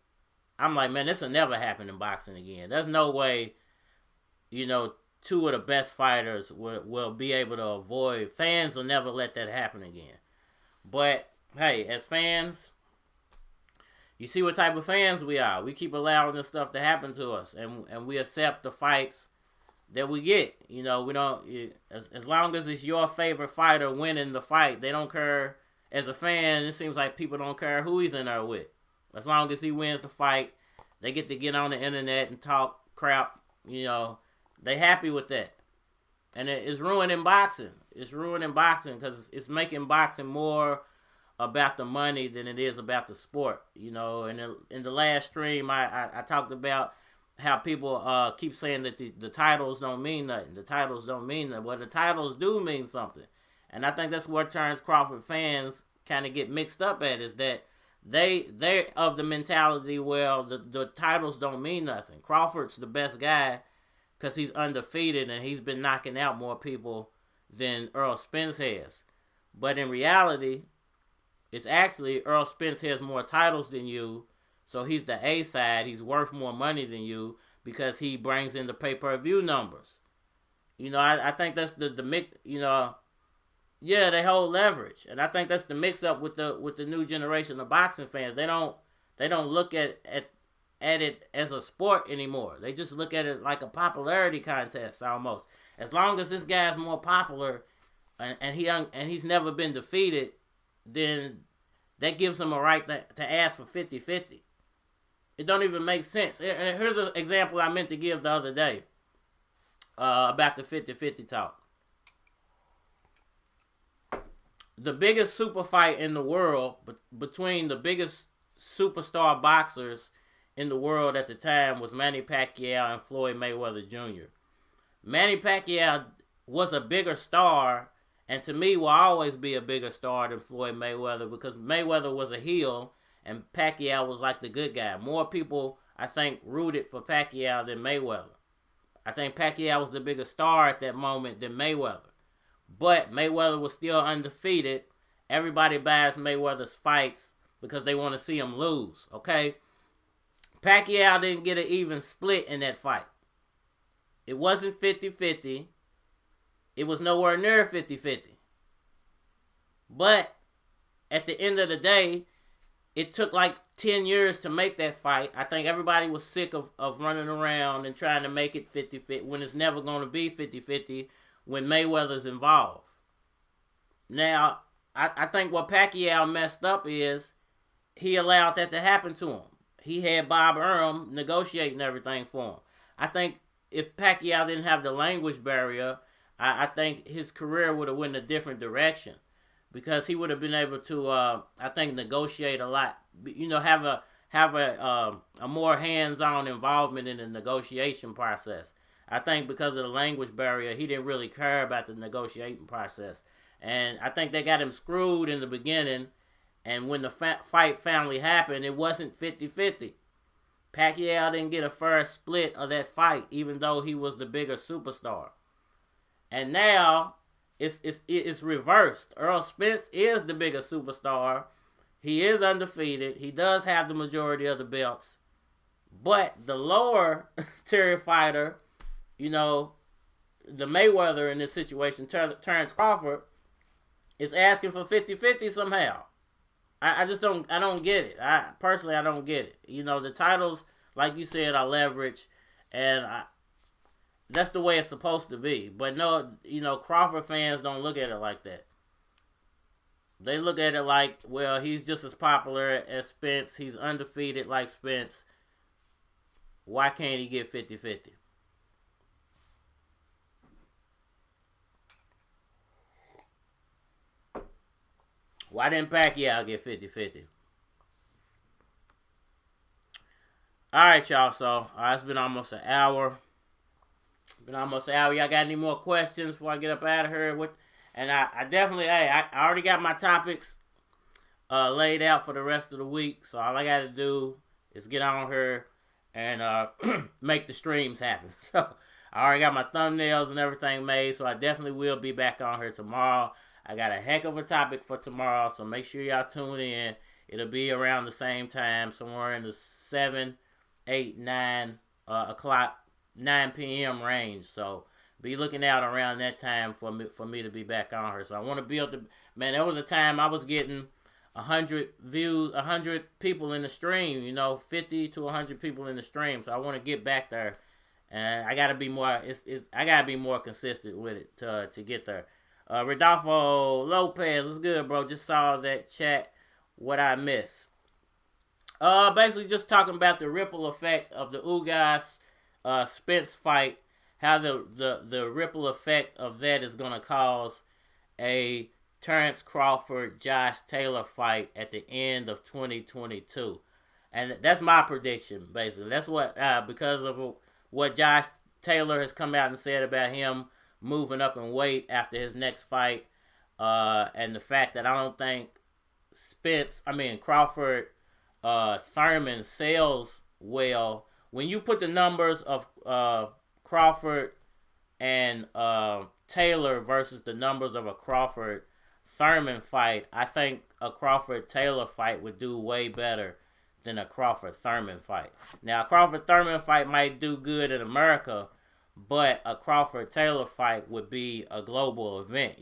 I'm like, man, this will never happen in boxing again. There's no way, two of the best fighters will be able to avoid. Fans will never let that happen again. But, hey, as fans, you see what type of fans we are. We keep allowing this stuff to happen to us, and we accept the fights that we get. We don't, as long as it's your favorite fighter winning the fight, they don't care. As a fan, it seems like people don't care who he's in there with. As long as he wins the fight, they get to get on the internet and talk crap. They happy with that. And it's ruining boxing. It's ruining boxing because it's making boxing more about the money than it is about the sport. And in the last stream, I talked about how people keep saying that the titles don't mean nothing. The titles don't mean nothing. Well, the titles do mean something. And I think that's where Terence Crawford fans kind of get mixed up at, is that they're of the mentality, well, the titles don't mean nothing. Crawford's the best guy because he's undefeated and he's been knocking out more people than Errol Spence has. But in reality, it's actually Errol Spence has more titles than you. So he's the A side. He's worth more money than you because he brings in the pay-per-view numbers. I think that's the mix. Yeah, they hold leverage, and I think that's the mix-up with the new generation of boxing fans. They don't look at it as a sport anymore. They just look at it like a popularity contest almost. As long as this guy's more popular, and he's never been defeated, then that gives him a right to ask for 50-50. It don't even make sense. And here's an example I meant to give the other day about the 50-50 talk. The biggest super fight in the world, between the biggest superstar boxers in the world at the time, was Manny Pacquiao and Floyd Mayweather Jr. Manny Pacquiao was a bigger star, and to me will always be a bigger star than Floyd Mayweather, because Mayweather was a heel and Pacquiao was like the good guy. More people, I think, rooted for Pacquiao than Mayweather. I think Pacquiao was the bigger star at that moment than Mayweather. But Mayweather was still undefeated. Everybody buys Mayweather's fights because they want to see him lose, okay? Pacquiao didn't get an even split in that fight. It wasn't 50-50. It was nowhere near 50-50. But at the end of the day, it took like 10 years to make that fight. I think everybody was sick of running around and trying to make it 50-50 when it's never going to be 50-50 when Mayweather's involved. Now, I think what Pacquiao messed up is he allowed that to happen to him. He had Bob Arum negotiating everything for him. I think if Pacquiao didn't have the language barrier, I think his career would have went a different direction, because he would have been able to, I think, negotiate a lot. Have a more hands-on involvement in the negotiation process. I think because of the language barrier, he didn't really care about the negotiating process, and I think they got him screwed in the beginning. And when the fight finally happened, it wasn't 50-50. Pacquiao didn't get a fair split of that fight, even though he was the bigger superstar. And now it's reversed. Errol Spence is the bigger superstar. He is undefeated. He does have the majority of the belts. But the lower tier fighter, the Mayweather in this situation, Terence Crawford, is asking for 50-50 somehow. I don't get it. Personally, I don't get it. The titles, like you said, are leverage, and that's the way it's supposed to be. But no, Crawford fans don't look at it like that. They look at it like, well, he's just as popular as Spence. He's undefeated like Spence. Why can't he get 50-50? Why didn't Pacquiao get 50-50? Alright, y'all. So, it's been almost an hour. Y'all got any more questions before I get up out of here? And I definitely, I already got my topics laid out for the rest of the week. So, all I got to do is get on here and make the streams happen. So, I already got my thumbnails and everything made. So, I definitely will be back on here tomorrow. I got a heck of a topic for tomorrow, so make sure y'all tune in. It'll be around the same time, somewhere in the 7, 8, 9 o'clock, 9 p.m. range. So be looking out around that time for me to be back on her. So I want to build the... Man, there was a time I was getting 100 views, 100 people in the stream, 50 to 100 people in the stream. So I want to get back there. And I got to be more... I got to be more consistent with it to get there. Rodolfo Lopez, what's good, bro? Just saw that chat. What I miss? Basically just talking about the ripple effect of the Ugas Spence fight. How the ripple effect of that is gonna cause a Terence Crawford Josh Taylor fight at the end of 2022, and that's my prediction. Basically, that's what because of what Josh Taylor has come out and said about him moving up in weight after his next fight, and the fact that I don't think Crawford Thurman sells well. When you put the numbers of Crawford and Taylor versus the numbers of a Crawford Thurman fight, I think a Crawford Taylor fight would do way better than a Crawford Thurman fight. Now, a Crawford Thurman fight might do good in America, but a Crawford-Taylor fight would be a global event.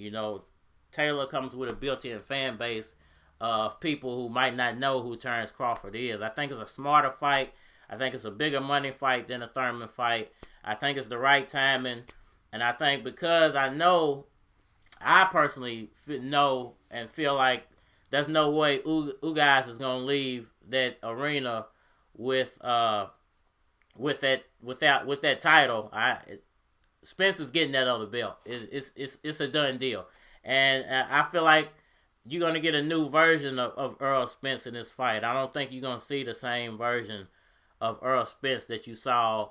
Taylor comes with a built-in fan base of people who might not know who Terence Crawford is. I think it's a smarter fight. I think it's a bigger money fight than a Thurman fight. I think it's the right timing. And I think because I personally know and feel like there's no way Ugas is going to leave that arena with that title. Spence is getting that other belt. It's a done deal, and I feel like you're gonna get a new version of Errol Spence in this fight. I don't think you're gonna see the same version of Errol Spence that you saw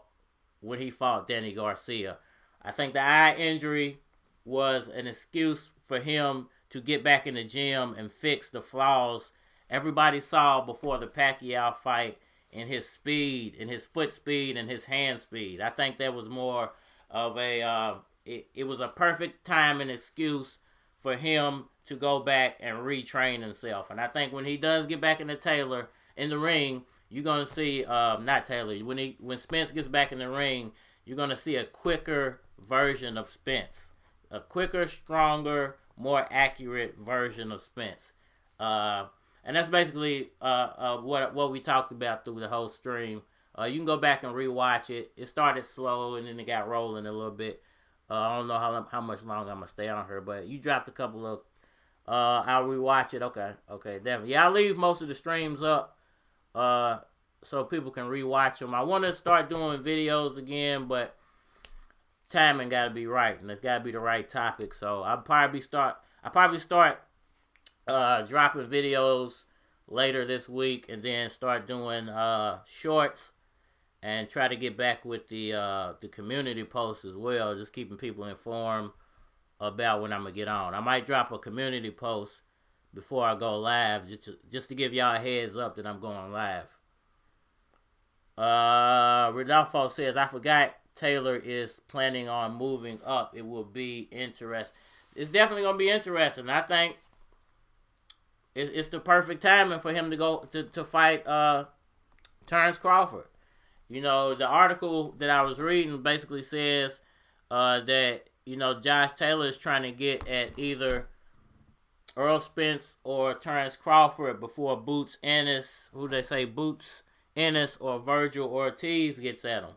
when he fought Danny Garcia. I think the eye injury was an excuse for him to get back in the gym and fix the flaws everybody saw before the Pacquiao fight. In his speed, in his foot speed, and his hand speed. I think that was more of it was a perfect time and excuse for him to go back and retrain himself. And I think when he does get back in the ring, you're gonna see not Taylor. When Spence gets back in the ring, you're gonna see a quicker version of Spence, a quicker, stronger, more accurate version of Spence. And that's basically what we talked about through the whole stream. You can go back and rewatch it. It started slow and then it got rolling a little bit. I don't know how much longer I'm gonna stay on her, but you dropped a couple of. I'll rewatch it. Okay, definitely. Yeah, I'll leave most of the streams up, so people can rewatch them. I want to start doing videos again, but timing got to be right, and it's got to be the right topic. So I'll probably start dropping videos later this week, and then start doing shorts, and try to get back with the community posts as well, just keeping people informed about when I'm gonna get on. I might drop a community post before I go live, just to give y'all a heads up that I'm going live. Rodolfo says, I forgot Taylor is planning on moving up. It will be interesting. It's definitely gonna be interesting. I think it's the perfect timing for him to go to fight Terence Crawford. The article that I was reading basically says that Josh Taylor is trying to get at either Errol Spence or Terence Crawford before Boots Ennis, Ennis or Vergil Ortiz gets at him.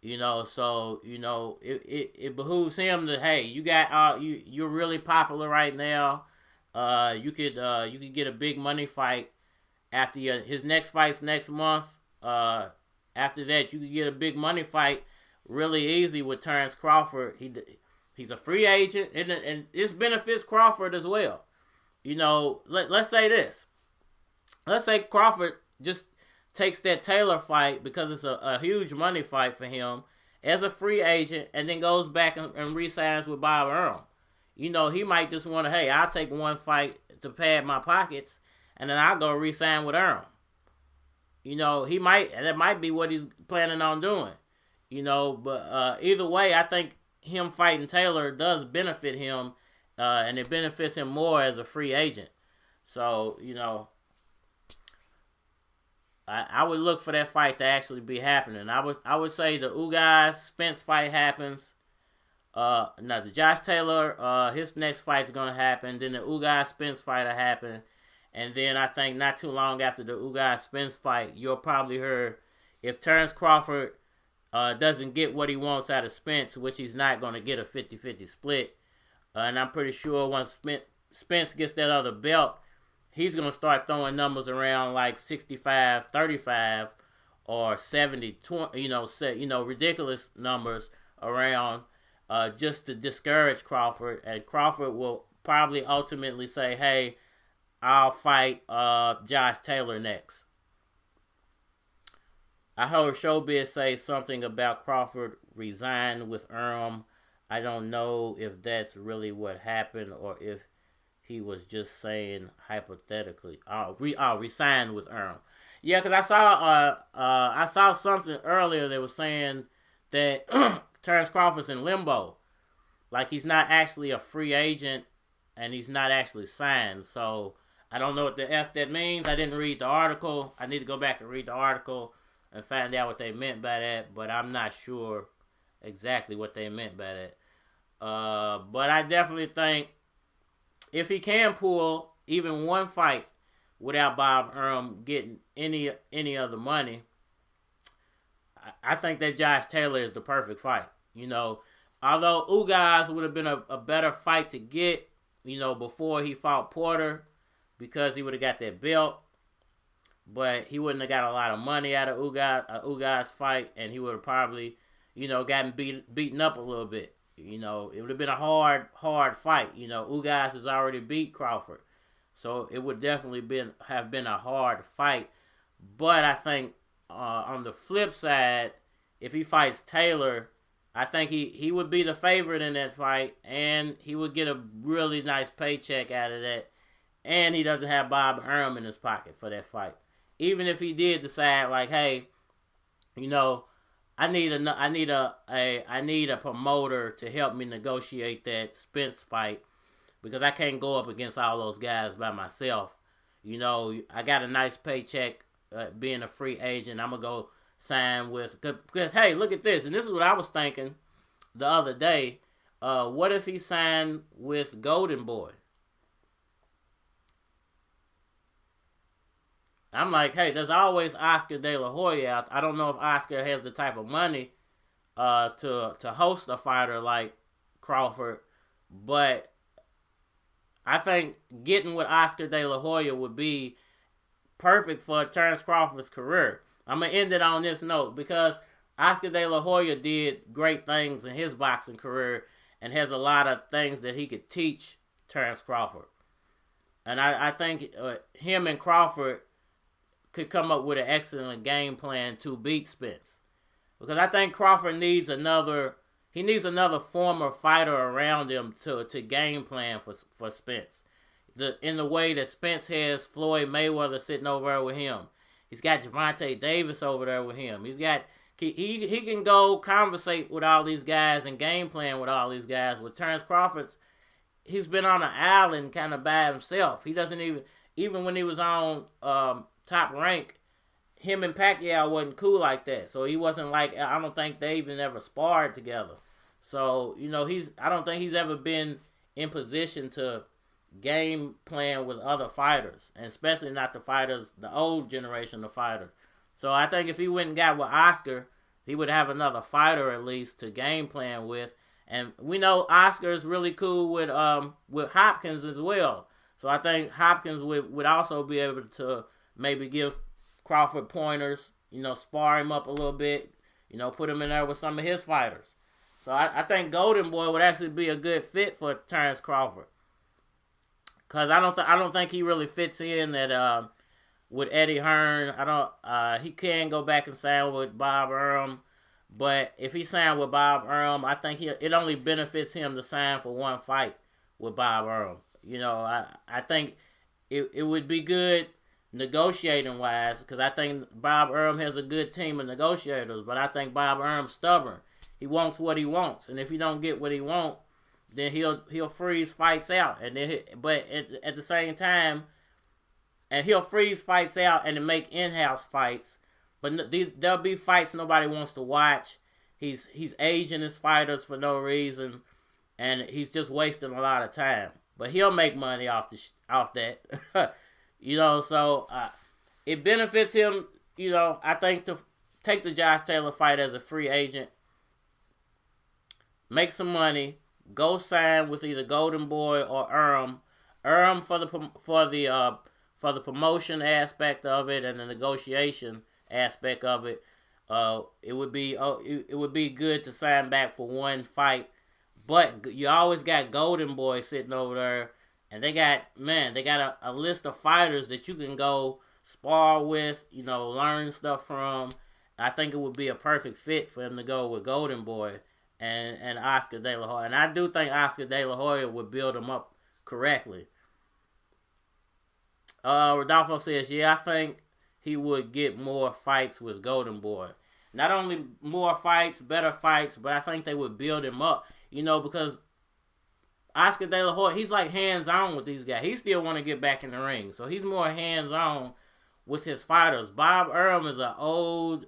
So it behooves him to, hey, you're really popular right now. You could get a big money fight after his next fight's next month. After that, you could get a big money fight really easy with Terence Crawford. He's a free agent, and this benefits Crawford as well. Let's say this. Let's say Crawford just takes that Taylor fight because it's a huge money fight for him as a free agent, and then goes back and re-signs with Bob Arum. He might just want to, hey, I'll take one fight to pad my pockets, and then I'll go re-sign with Arum. That might be what he's planning on doing. But either way, I think him fighting Taylor does benefit him, and it benefits him more as a free agent. So, I would look for that fight to actually be happening. I would say the Ugas Spence fight happens. Now the Josh Taylor, his next fight's gonna happen. Then the Ugas Spence fight will happen, and then I think not too long after the Ugas Spence fight, you'll probably hear if Terence Crawford doesn't get what he wants out of Spence, which he's not gonna get a 50-50 split. And I'm pretty sure once Spence gets that other belt, he's going to start throwing numbers around like 65-35 or 70-20, ridiculous numbers around just to discourage Crawford. And Crawford will probably ultimately say, hey, I'll fight Josh Taylor next. I heard Showbiz say something about Crawford resigned with Arum. I don't know if that's really what happened or if he was just saying hypothetically. Resigned with Arum. Yeah, because I saw something earlier that was saying that Terence Crawford's in limbo. Like he's not actually a free agent and he's not actually signed. So I don't know what the F that means. I didn't read the article. I need to go back and read the article and find out what they meant by that. But I'm not sure exactly what they meant by that. But I definitely think if he can pull even one fight without Bob Arum getting any other money, I think that Josh Taylor is the perfect fight. Although Ugas would have been a better fight to get, before he fought Porter, because he would have got that belt, but he wouldn't have got a lot of money out of Ugas fight, and he would have probably, gotten beaten up a little bit. It would have been a hard fight. Ugas has already beat Crawford, so it would definitely have been a hard fight. But I think on the flip side, if he fights Taylor, I think he would be the favorite in that fight, and he would get a really nice paycheck out of that. And he doesn't have Bob Arum in his pocket for that fight. Even if he did decide, like, hey, I need a promoter to help me negotiate that Spence fight because I can't go up against all those guys by myself. I got a nice paycheck being a free agent. I'm gonna go sign with because hey, look at this, and this is what I was thinking the other day. What if he signed with Golden Boy? I'm like, hey, there's always Oscar De La Hoya out. I don't know if Oscar has the type of money to host a fighter like Crawford, but I think getting with Oscar De La Hoya would be perfect for Terence Crawford's career. I'm going to end it on this note because Oscar De La Hoya did great things in his boxing career and has a lot of things that he could teach Terence Crawford. And I think him and Crawford could come up with an excellent game plan to beat Spence. Because I think Crawford needs another former fighter around him to game plan for Spence. In the way that Spence has Floyd Mayweather sitting over there with him. He's got Gervonta Davis over there with him. He can go conversate with all these guys and game plan with all these guys. With Terence Crawford's, he's been on an island kind of by himself. He doesn't even when he was on Top Rank, him and Pacquiao wasn't cool like that. So he wasn't like, I don't think they even ever sparred together. So, I don't think he's ever been in position to game plan with other fighters, and especially not the old generation of fighters. So I think if he went and got with Oscar, He would have another fighter at least to game plan with. And we know Oscar is really cool with Hopkins as well. So I think Hopkins would also be able to maybe give Crawford pointers, spar him up a little bit, put him in there with some of his fighters. So I think Golden Boy would actually be a good fit for Terence Crawford. Cause I don't think he really fits in that with Eddie Hearn. He can go back and sign with Bob Arum, but if he signed with Bob Arum, I think it only benefits him to sign for one fight with Bob Arum. I think it would be good negotiating wise, because I think Bob Arum has a good team of negotiators, but I think Bob Arum's stubborn. He wants what he wants, and if he don't get what he wants, then he'll freeze fights out, and then but at the same time, and he'll freeze fights out and then make in-house fights, but there'll be fights nobody wants to watch. He's aging his fighters for no reason, and he's just wasting a lot of time. But he'll make money off that, So it benefits him, I think, to take the Josh Taylor fight as a free agent, make some money, go sign with either Golden Boy or Arum for the promotion aspect of it and the negotiation aspect of it. It would be good to sign back for one fight, but you always got Golden Boy sitting over there, and they got a list of fighters that you can go spar with, learn stuff from. I think it would be a perfect fit for him to go with Golden Boy and Oscar De La Hoya. And I do think Oscar De La Hoya would build him up correctly. Rodolfo says, I think he would get more fights with Golden Boy. Not only more fights, better fights, but I think they would build him up. Because Oscar De La Hoya, he's like hands-on with these guys. He still want to get back in the ring. So he's more hands-on with his fighters. Bob Arum is an old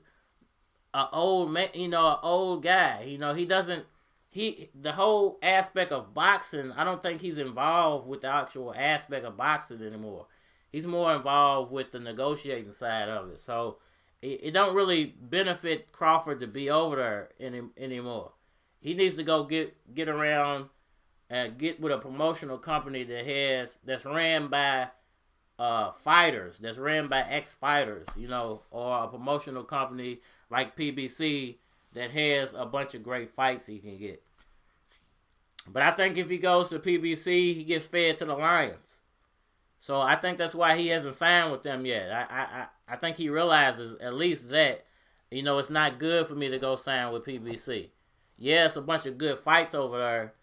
man, an old guy. The whole aspect of boxing, I don't think he's involved with the actual aspect of boxing anymore. He's more involved with the negotiating side of it. So it don't really benefit Crawford to be over there anymore. He needs to go get around and get with a promotional company that's ran by fighters, that's ran by ex-fighters, or a promotional company like PBC that has a bunch of great fights he can get. But I think if he goes to PBC, he gets fed to the Lions. So I think that's why he hasn't signed with them yet. I think he realizes at least that, it's not good for me to go sign with PBC. Yeah, it's a bunch of good fights over there,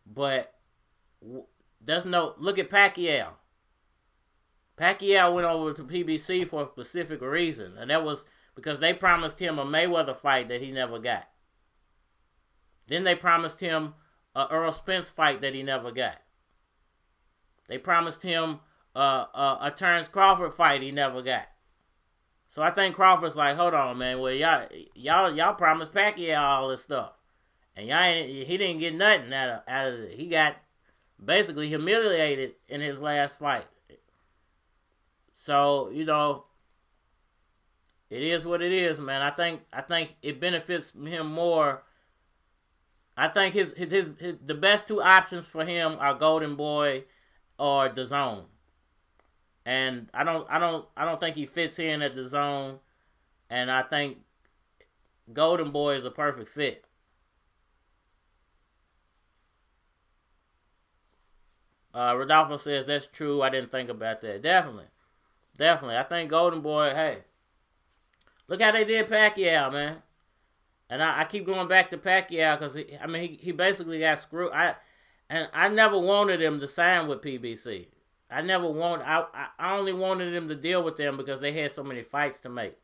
but look at Pacquiao. Pacquiao went over to PBC for a specific reason, and that was because they promised him a Mayweather fight that he never got. Then they promised him a Errol Spence fight that he never got. They promised him a Terence Crawford fight he never got. So I think Crawford's like, hold on, man. Well, y'all promised Pacquiao all this stuff, and he didn't get nothing out of it. He got basically humiliated in his last fight. So it is what it is, man. I think it benefits him more. I think his the best two options for him are Golden Boy or DAZN. And I don't think he fits in at DAZN, and I think Golden Boy is a perfect fit. Rodolfo says that's true. I didn't think about that. Definitely. I think Golden Boy, hey, look how they did Pacquiao, man. And I keep going back to Pacquiao because he basically got screwed. I never wanted him to sign with PBC. I only wanted him to deal with them because they had so many fights to make.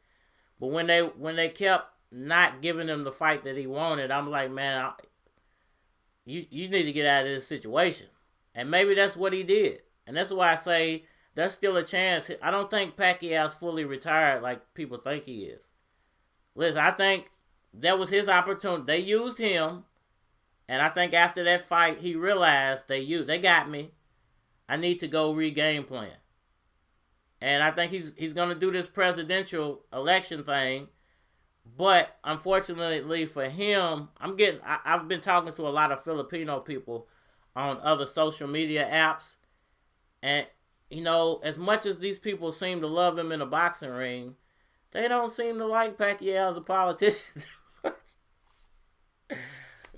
But when they kept not giving him the fight that he wanted, I'm like, man, you need to get out of this situation. And maybe that's what he did. And that's why I say there's still a chance. I don't think Pacquiao's fully retired like people think he is. Listen, I think that was his opportunity. They used him. And I think after that fight, he realized they got me. I need to go re-game plan. And I think he's going to do this presidential election thing But unfortunately for him, I've been talking to a lot of Filipino people on other social media apps, and as much as these people seem to love him in a boxing ring, they don't seem to like Pacquiao as a politician.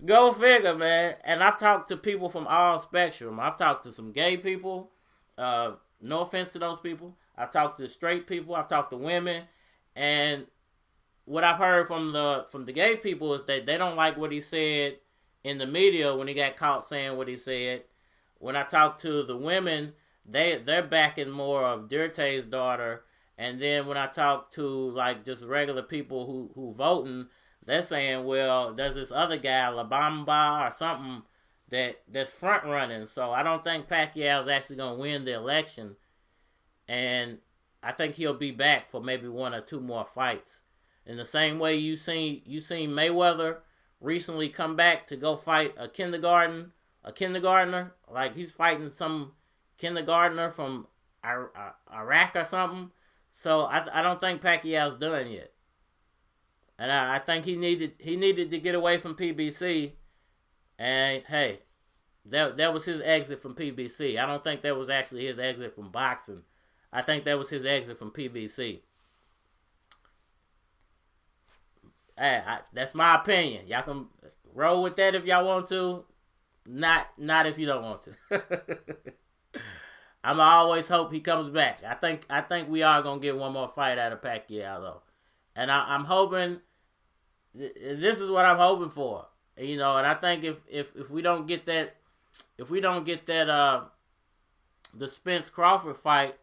Go figure, man. And I've talked to people from all spectrum. I've talked to some gay people. No offense to those people. I've talked to straight people. I've talked to women, and what I've heard from the gay people is that they don't like what he said in the media when he got caught saying what he said. When I talk to the women, they're backing more of Duterte's daughter, and then when I talk to like just regular people who voting, they're saying, well, there's this other guy, Labamba or something, that's front running. So I don't think Pacquiao's actually gonna win the election, and I think he'll be back for maybe 1 or 2 more fights. In the same way you seen Mayweather recently come back to go fight a kindergartner, like he's fighting some kindergartner from Iraq or something. So I don't think Pacquiao's done yet, and I think he needed to get away from PBC, and hey, that was his exit from PBC. I don't think that was actually his exit from boxing. I think that was his exit from PBC. Hey, that's my opinion. Y'all can roll with that if y'all want to. Not if you don't want to. I'm always hope he comes back. I think we are gonna get 1 more fight out of Pacquiao though, and I'm hoping. This is what I'm hoping for, and I think if we don't get that, the Spence Crawford fight,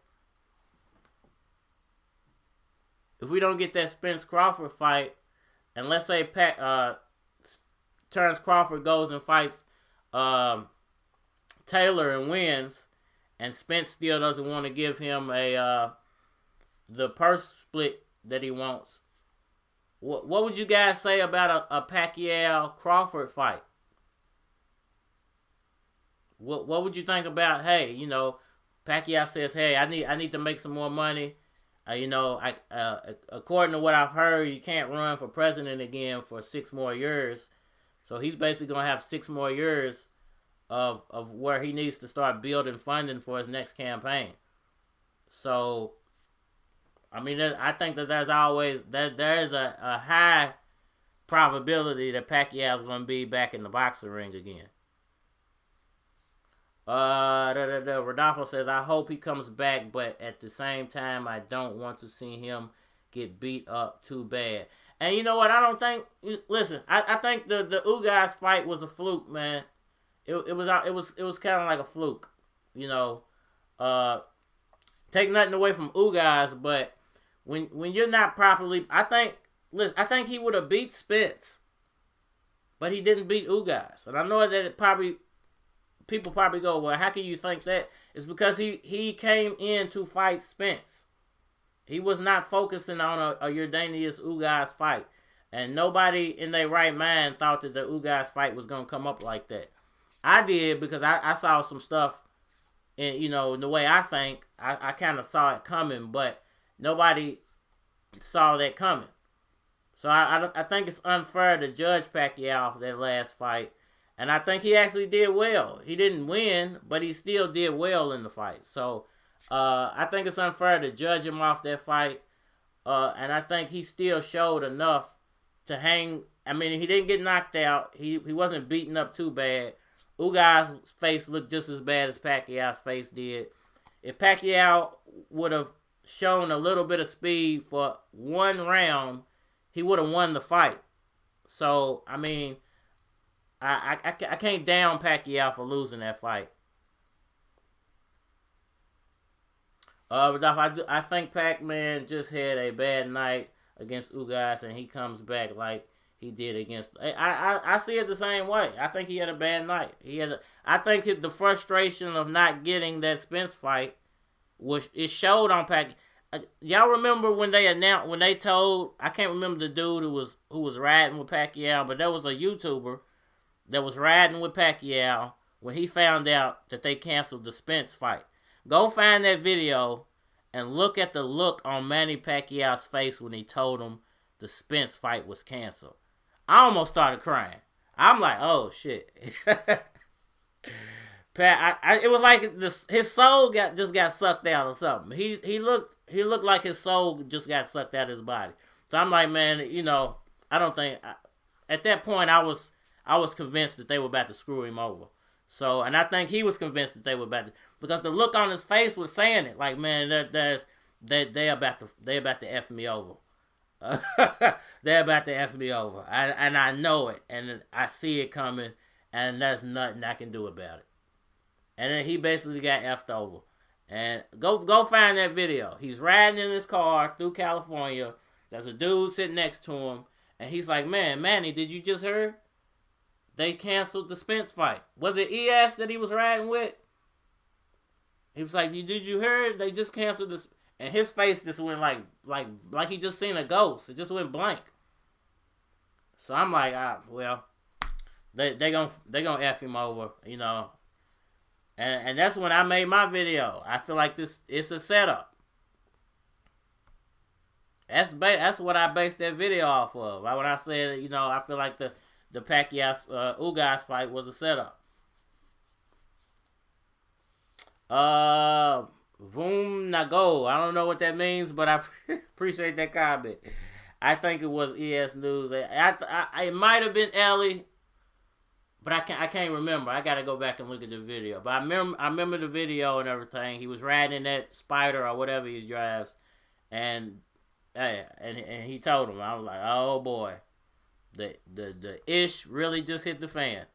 and let's say Terence Crawford goes and fights Taylor and wins, and Spence still doesn't want to give him the purse split that he wants. What would you guys say about a Pacquiao Crawford fight? What would you think about? Hey, Pacquiao says, hey, I need to make some more money. According to what I've heard, you can't run for president again for 6 more years. So he's basically going to have 6 more years of where he needs to start building funding for his next campaign. So, I mean, I think that there is a high probability that Pacquiao's going to be back in the boxing ring again. Rodolfo says, I hope he comes back, but at the same time, I don't want to see him get beat up too bad. And you know what? I think the Ugas fight was a fluke, man. It was kind of like a fluke, Take nothing away from Ugas, but when you're not properly, I think he would have beat Spence, but he didn't beat Ugas, and I know that people probably go, well, how can you think that? It's because he came in to fight Spence. He was not focusing on a Yordenis Ugas fight. And nobody in their right mind thought that the Ugas fight was going to come up like that. I did, because I saw some stuff, and the way I think, I kind of saw it coming, but nobody saw that coming. So I think it's unfair to judge Pacquiao for that last fight. And I think he actually did well. He didn't win, but he still did well in the fight. So I think it's unfair to judge him off that fight. And I think he still showed enough to hang. I mean, he didn't get knocked out. He wasn't beaten up too bad. Ugas' face looked just as bad as Pacquiao's face did. If Pacquiao would have shown a little bit of speed for 1 round, he would have won the fight. So, I mean, I can't down Pacquiao for losing that fight. I think Pac-Man just had a bad night against Ugas, and he comes back like he did against. I see it the same way. I think he had a bad night. I think the frustration of not getting that Spence fight it showed on Pac. Y'all remember when they told, I can't remember the dude who was riding with Pacquiao, but there was a YouTuber that was riding with Pacquiao when he found out that they canceled the Spence fight. Go find that video and look at the look on Manny Pacquiao's face when he told him the Spence fight was canceled. I almost started crying. I'm like, oh shit. Pat, it was like his soul just got sucked out or something. He looked like his soul just got sucked out of his body. So I'm like, man, I don't think at that point I was convinced that they were about to screw him over. So, and I think he was convinced that they were about to, because the look on his face was saying it. Like, man, they about to F me over. They're about to F me over. And I know it, and I see it coming, and there's nothing I can do about it. And then he basically got F'd over. And go find that video. He's riding in his car through California. There's a dude sitting next to him. And he's like, man, Manny, did you just hear? They canceled the Spence fight. Was it ES that he was riding with? He was like, did you hear? They just canceled this. And his face just went like he just seen a ghost. It just went blank. So I'm like, well, they gonna F him over, And that's when I made my video. I feel like it's a setup. That's what I based that video off of. When I said, I feel like the Pacquiao Ugas fight was a setup. Voom Nago. I don't know what that means, but I appreciate that comment. I think it was ES News. It might have been Ellie. But I can't remember. I gotta go back and look at the video. But I remember the video and everything. He was riding in that Spider or whatever he drives, and he told him. I was like, oh boy, the ish really just hit the fan.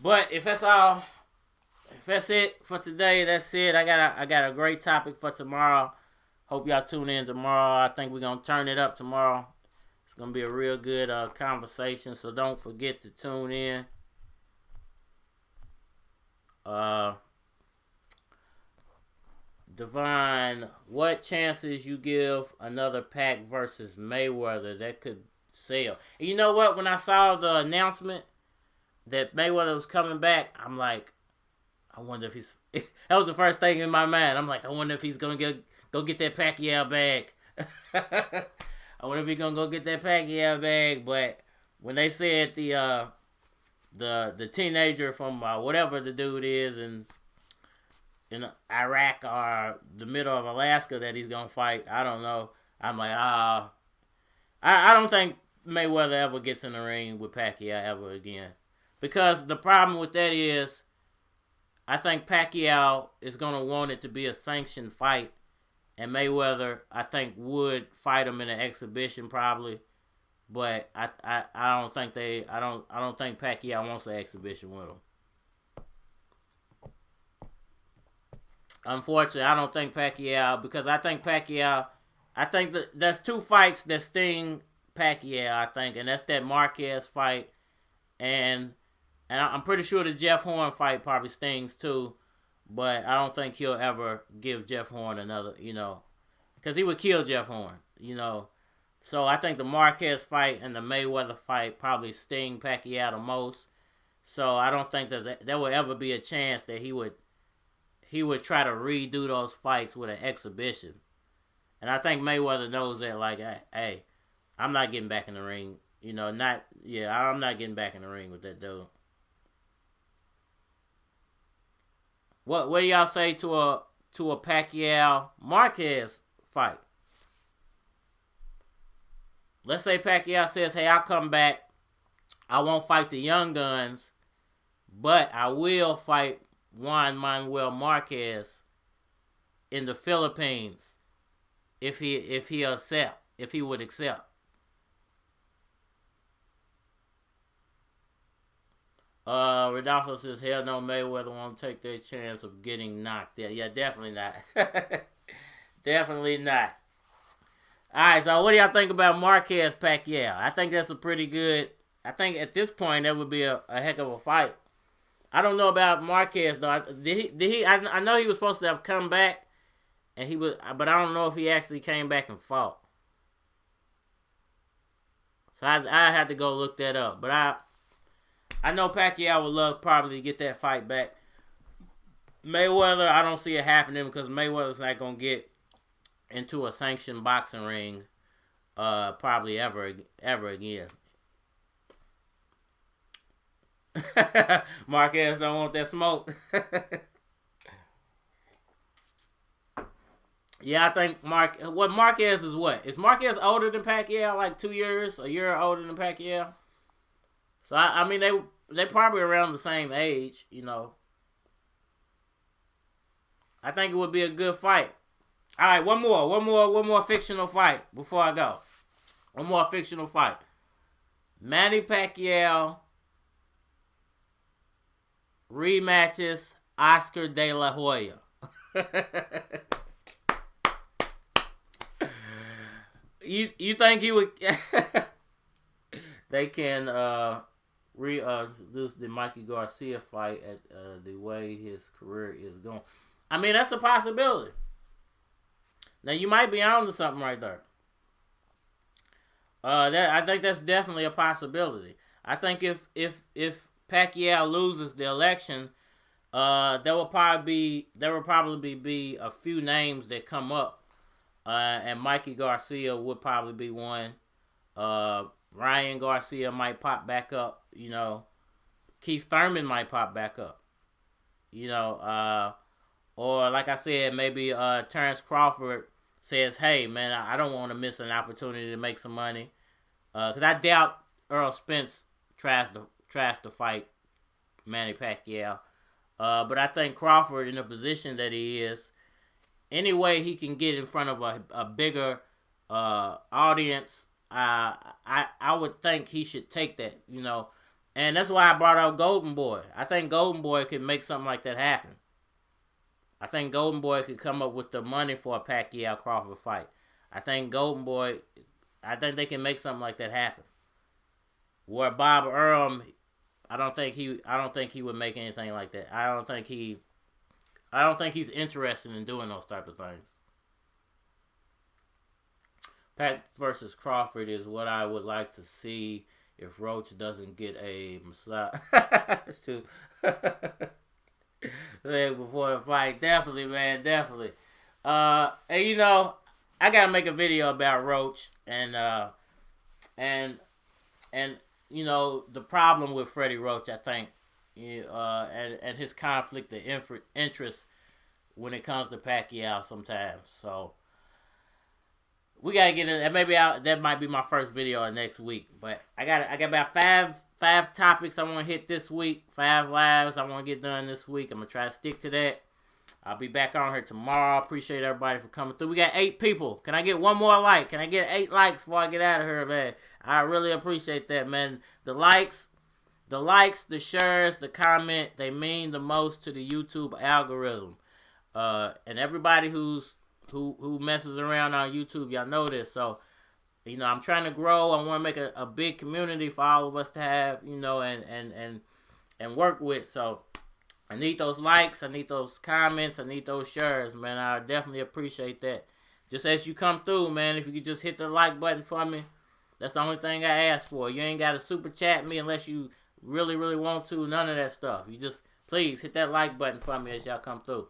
But if that's it for today, that's it. I got a great topic for tomorrow. Hope y'all tune in tomorrow. I think we're gonna turn it up tomorrow. It's going to be a real good conversation, so don't forget to tune in. Divine, what chances you give another Pac versus Mayweather that could sell? And you know what? When I saw the announcement that Mayweather was coming back, I'm like, I wonder if he's... That was the first thing in my mind. I'm like, I wonder if he's going to go get that Pacquiao bag. I wonder if he's gonna go get that Pacquiao bag. But when they said the teenager from whatever the dude is in Iraq or the middle of Alaska that he's gonna fight, I don't know. I'm like, I don't think Mayweather ever gets in the ring with Pacquiao ever again, because the problem with that is, I think Pacquiao is gonna want it to be a sanctioned fight. And Mayweather, I think, would fight him in an exhibition probably, but I don't think Pacquiao wants an exhibition with him. Unfortunately, I don't think Pacquiao, because I think that there's two fights that sting Pacquiao, I think, and that's that Marquez fight, and I'm pretty sure the Jeff Horn fight probably stings too. But I don't think he'll ever give Jeff Horn another, because he would kill Jeff Horn, So I think the Marquez fight and the Mayweather fight probably sting Pacquiao the most. So I don't think there will ever be a chance that he would try to redo those fights with an exhibition. And I think Mayweather knows that, like, hey, I'm not getting back in the ring. I'm not getting back in the ring with that dude. What do y'all say to a Pacquiao Marquez fight? Let's say Pacquiao says, hey, I'll come back. I won't fight the young guns, but I will fight Juan Manuel Marquez in the Philippines if he would accept. Rodolfo says, hell no, Mayweather won't take their chance of getting knocked out. Yeah, definitely not. Definitely not. Alright, so what do y'all think about Marquez Pacquiao? I think that's a pretty good... I think at this point that would be a heck of a fight. I don't know about Marquez though. Did he? I know he was supposed to have come back, and he was, but I don't know if he actually came back and fought. So I had to go look that up. But I know Pacquiao would love probably to get that fight back. Mayweather, I don't see it happening because Mayweather's not gonna get into a sanctioned boxing ring probably ever again. Marquez don't want that smoke. Yeah, I think Marquez is what? Is Marquez older than Pacquiao? Like 2 years, a year older than Pacquiao? So I mean they probably around the same age, you know. I think it would be a good fight. All right, one more fictional fight before I go. One more fictional fight. Manny Pacquiao rematches Oscar De La Hoya. You think he would? They can lose the Mikey Garcia fight at the way his career is going. I mean, that's a possibility. Now you might be on to something right there. I think that's definitely a possibility. I think if Pacquiao loses the election, there will probably be a few names that come up, and Mikey Garcia would probably be one. Ryan Garcia might pop back up. You know, Keith Thurman might pop back up. You know, or like I said, maybe Terence Crawford says, "Hey, man, I don't want to miss an opportunity to make some money," because I doubt Errol Spence tries to fight Manny Pacquiao. But I think Crawford, in the position that he is, any way he can get in front of a bigger audience, I would think he should take that, you know. And that's why I brought up Golden Boy. I think Golden Boy could make something like that happen. I think Golden Boy could come up with the money for a Pacquiao-Crawford fight. I think they can make something like that happen. Where Bob Arum, I don't think he would make anything like that. I don't think he's interested in doing those type of things. Pac versus Crawford is what I would like to see if Roach doesn't get a massage. It's too before the fight. Definitely, man, definitely. And you know, I gotta make a video about Roach and you know, the problem with Freddie Roach, I think, and his conflict of interest when it comes to Pacquiao sometimes. So we gotta get in. Maybe that might be my first video next week. But I got about five topics I want to hit this week. 5 lives I want to get done this week. I'm gonna try to stick to that. I'll be back on here tomorrow. Appreciate everybody for coming through. We got 8 people. Can I get one more like? Can I get 8 likes before I get out of here, man? I really appreciate that, man. The likes, the shares, the comment, they mean the most to the YouTube algorithm. And everybody who messes around on YouTube, y'all know this. So, you know, I'm trying to grow. I want to make a big community for all of us to have, you know, and work with. So I need those likes, I need those comments, I need those shares, man. I definitely appreciate that. Just as you come through, man, if you could just hit the like button for me, that's the only thing I ask for. You ain't got to super chat me unless you really, really want to. None of that stuff. You just, please, hit that like button for me as y'all come through.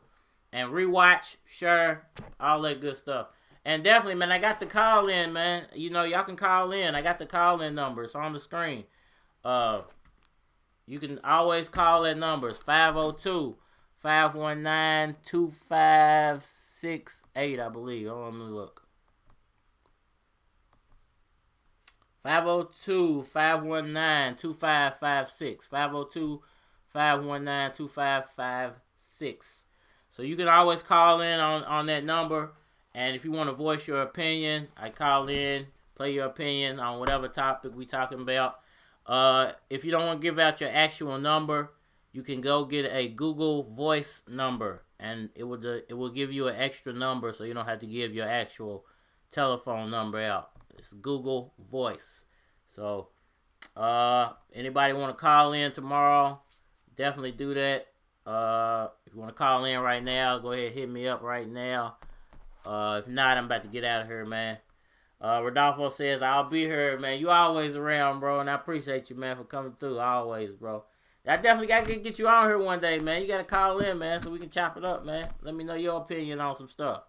And rewatch, share, all that good stuff. And definitely, man, I got the call in, man. You know, y'all can call in. I got the call in number. It's on the screen. You can always call that number. It's 502-519-2568, I believe. Hold on, let me look. 502-519-2556. 502-519-2556. So you can always call in on that number. And if you want to voice your opinion, I call in, play your opinion on whatever topic we talking about. If you don't want to give out your actual number, you can go get a Google Voice number, and it will give you an extra number, so you don't have to give your actual telephone number out. It's Google Voice. So, anybody want to call in tomorrow? Definitely do that. If you want to call in right now, go ahead and hit me up right now. If not, I'm about to get out of here, man. Rodolfo says, I'll be here, man. You always around, bro, and I appreciate you, man, for coming through. Always, bro. I definitely got to get you on here one day, man. You got to call in, man, so we can chop it up, man. Let me know your opinion on some stuff.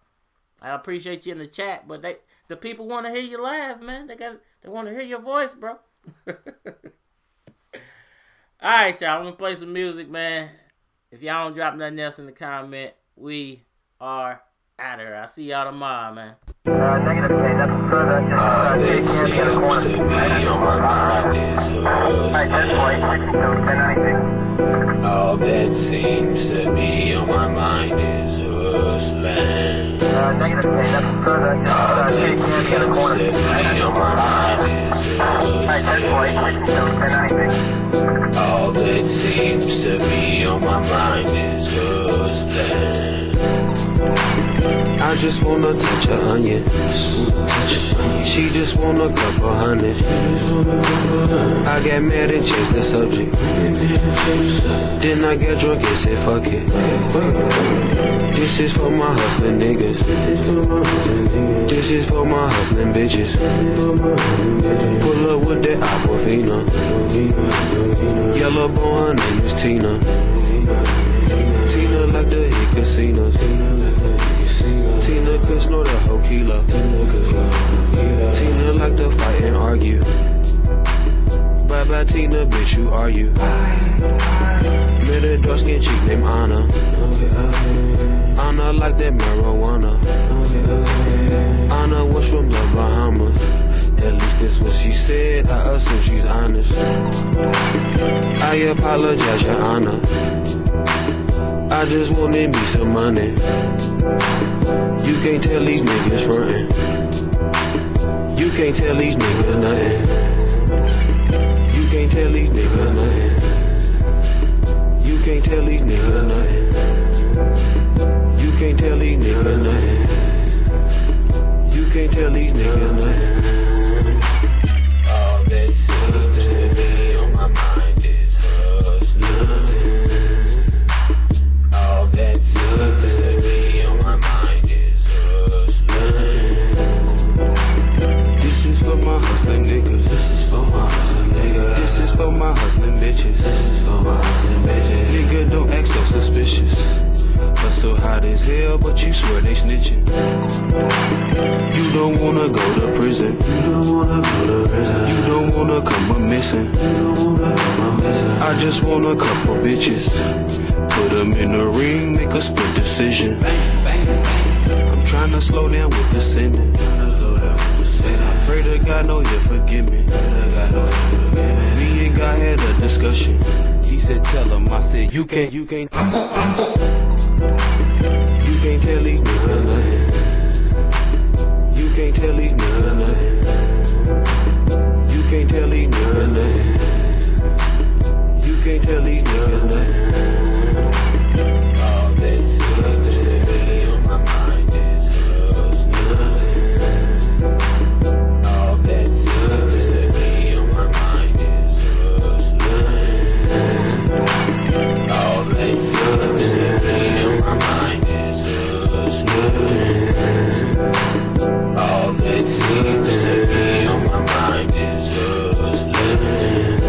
I appreciate you in the chat, but the people want to hear you laugh, man. They want to hear your voice, bro. All right, y'all. I'm gonna play some music, man. If y'all don't drop nothing else in the comment, we are out of here. I'll see y'all tomorrow, man. All that seems to be on my mind is us. All that seems to be on my mind is us, land. All that seems to be on my mind is us, land. All that seems to be on my mind is us, land. I just wanna touch her onion. She just want a couple hundred. I got mad and changed the subject. Then I got drunk and said fuck it. This is for my hustling niggas. This is for my hustling bitches. Pull up with that Aquafina. Yellow bone, her name is Tina. Tina like the hit casinos. Tina could snort a whole kilo. Tina like to fight and argue. Bye bye Tina, bitch, you are you? Met a dark skin chick named Anna. Anna like that marijuana. Anna was from the Bahamas. At least that's what she said. I assume she's honest. I apologize, Your Honor. I just wanted me some money. You can't tell these niggas frontin'. You can't tell these niggas nothing. You can't tell these niggas nothing. You can't tell these niggas nothing. You can't tell these niggas nothing. You can't tell these niggas nothing. All that seems to be on my mind is hustling. All that seems to be on my mind is hustling. This is for my hustling niggas. This is for my hustling niggas. This is for my hustling bitches. This is for my hustling bitches. Nigga, don't act so suspicious. Hustle hot as hell, but you swear they snitching. You don't wanna go to prison. You don't wanna go to prison. You don't wanna come up missing. You don't wanna come up missing. I just want a couple bitches. Put them in the ring, make a split decision. I'm trying to slow down with the sinning. I pray to God, no, he'll forgive me. Me and God had a discussion. He said, tell him. I said, you can't tell these niggas nothing. You can't tell these niggas nothing. You can't tell these niggas nothing. You can't tell these niggas nothing. All that seems to be on my mind is hustling. All that seems to be on my mind is hustling. All that seems to be on my mind is hustling. All that seems to be on my mind is hustling.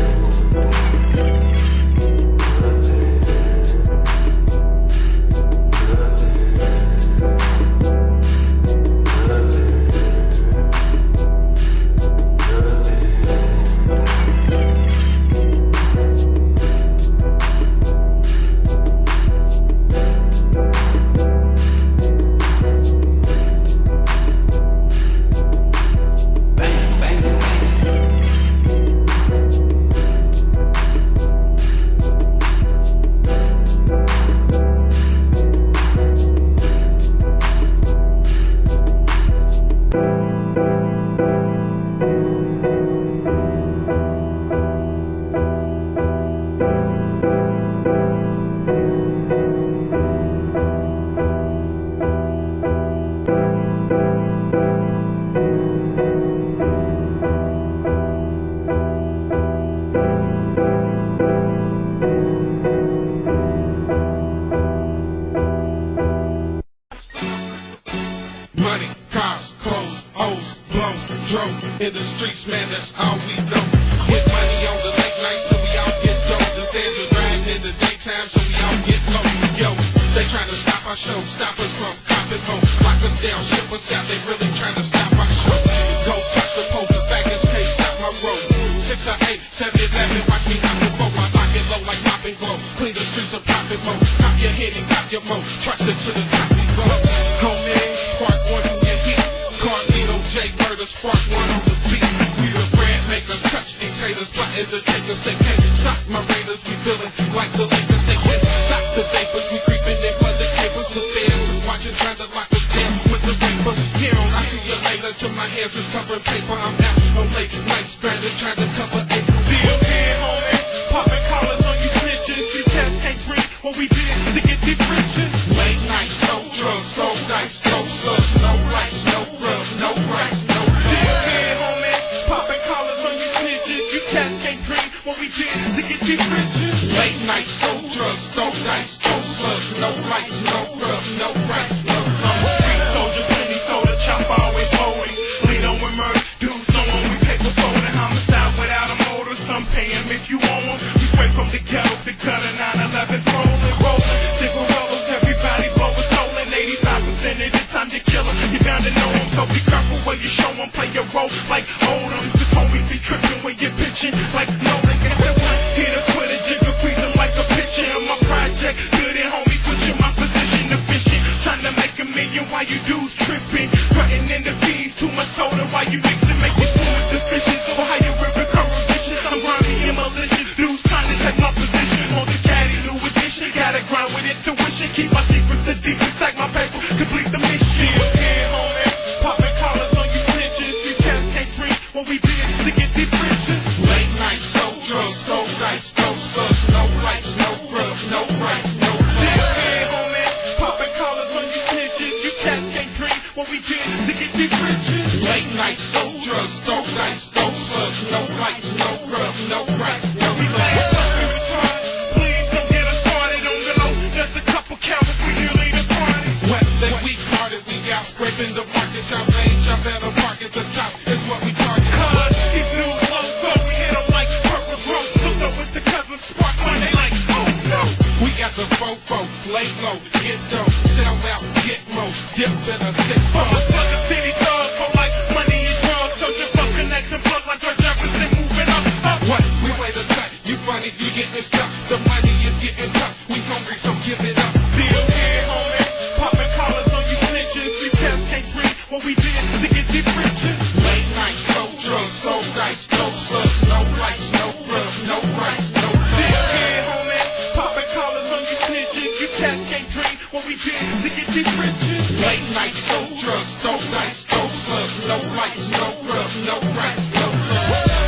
Money, cars, clothes, hoes, blows, drove. In the streets, man, that's all we know. Get money on the late nights till we all get dough. The fans are riding in the daytime so we all get low. Yo, they trying to stop our show, stop us from copping more. Lock us down, shippers out, they really trying to stop my show. Go touch the pole, the baggers can't stop my road. 6 or 8, 7, 11, watch me hop the boat. I lock it low like pop and glow. Clean the streets of pop and mo. Pop your head and pop your mo. Trust it to the top we go. Homie, spark one through your heat. Carlito, J, Murder, spark one on the beat. We the brand makers, touch these haters. Plotting to take us, they can't stop my raiders. We feeling like the Lakers, they can't stop the vapors. We creeping in for the capers. The feds are watching, trying to lock us down with the papers. Here on, I see you later. Till my hands is covering paper. I'm out on late night spreading, trying to cover it. Still here, homie. Popping collars on you snitches. You just can't read what we did to get these riches. Late night, sold drugs, sold dice, no slugs, no rights, no rub, no rights, no Still love. here, homie. Popping collars on you snitches. You just can't dream what we did to get these riches. Late night, sold drugs, no dice, no slugs, no lights, no rub, no rights, no love. Street soldier, plenty soda, chop always holding. Lead on with murder, dudes know when we pay for folding. Homicide without a motor, some pay him if you want one. We straight from the ghetto, the gutter, 911's rolling. Cigarillos, everybody blowing stolen. 85% of the time you kill him, you bound to know him. So be careful where you show him, play your role like Odom. Cause homies be tripping when you're pitching like Nolan. Got that one hit a quitter, jigger, freeze him like a pitcher. In my project, good and homie, switching my position efficient. Trying to make $1 million while you dudes tripping. Cutting in the fees, too much soda while you mixing. Make you swim with the fishes, or how you ripping current dishes. I'm grimy and malicious, dudes trying to take my position. On the caddy, new edition, gotta grind with intuition. Keep my secrets the deepest, stack my paper, complete the mission. Yeah, homie, popping collars on you snitches. You just can't dream what we did to get these riches. Late night, sold drugs, sold dice, no slugs, no lights, no rub, no rights, no Yeah, love. homie, popping collars on you snitches. You just can't dream what we did to get these riches. Late night, sold drugs, no dice, no slugs, no lights, no rub, no rights, no We love. last up we retarded. Please don't get us started on the low. Just a couple counts, we nearly departed. Wet, they weak hearted, we out scraping the market. Jump lane, jump at a park at the top, is what we target. Cause these dudes low, so we hit them like purple throat. Hooked up with the cousin spark one, they like, oh no. We got the fofo, lay low, get dough, sell out, get more, dip in a 6-4. From the sucker city thugs, so like money and drugs. Searching for connection plugs like George Jefferson moving up. What? We way to cut, you funny, you getting stuck. The money is getting tough, we hungry, so give it up. Still here, homie, popping collars on you snitches. You just can't dream what we did to get these riches. Late night, sold drugs, sold dice, no slugs, no lights, no rub, no rights, no Still love. here, homie, popping collars on you snitches. You just can't dream what we did to get these riches. Late night, sold drugs, no dice, no slugs, no lights, no rub, no rights, no love.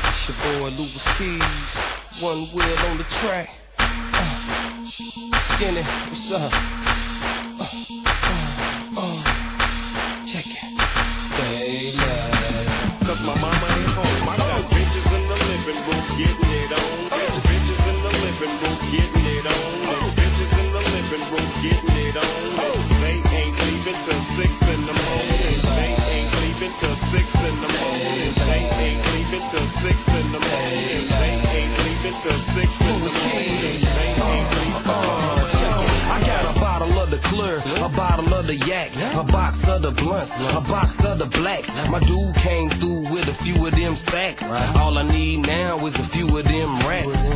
It's your boy Lucas Keys, one wheel on the track. Skinny, what's up? Check it. Hey, love. Cause my mama ain't home. I got bitches in the living room getting it on. Bitches in the living room getting it on. Bitches in the living room getting it on. They ain't leaving till 6 in the morning. They ain't leaving till 6 in the morning. They ain't leaving till 6 in the morning. They ain't leaving till 6 in the morning. They ain't leaving. I got a bottle of the clear, a bottle of the yak, a box of the blunts, a box of the blacks. My dude came through with a few of them sacks. All I need now is a few of them rats.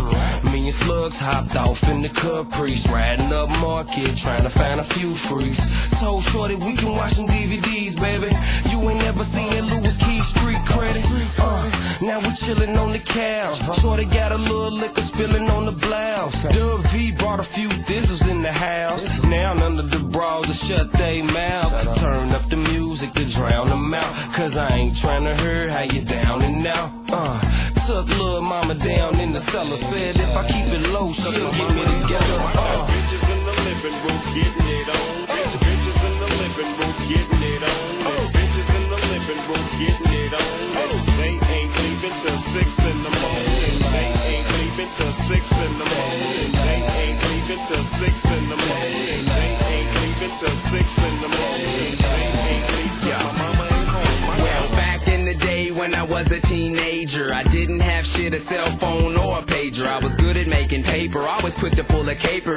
Me and Slugs hopped off in the Caprice, riding up Market, trying to find a few freaks. Told Shorty we can watch some DVDs, baby. You ain't never seen that Louis Key street credit. Now we chillin' on the couch. Shorty got a little liquor spillin' on the blouse. Dub V brought a few thizzles in the house. Now none of the bras will shut they mouth. Turn up the music to drown them out. Cause I ain't tryna hear how you down and out. Took little mama down in the cellar. Said if I keep it low, she'll get me together. Bitches in the living room getting it on. Bitches in the living room getting it on. Bitches in the living room getting it on. They ain't leaving till 6 in the morning. They ain't leaving till 6 in the morning. They ain't leaving till 6 in the morning. They ain't leaving till 6 in the morning. They ain't leaving. My mama ain't home. Well, back in the day when I was a teenager. I didn't have shit, a cell phone or a pager. I was good at making paper, always quick to pull a caper.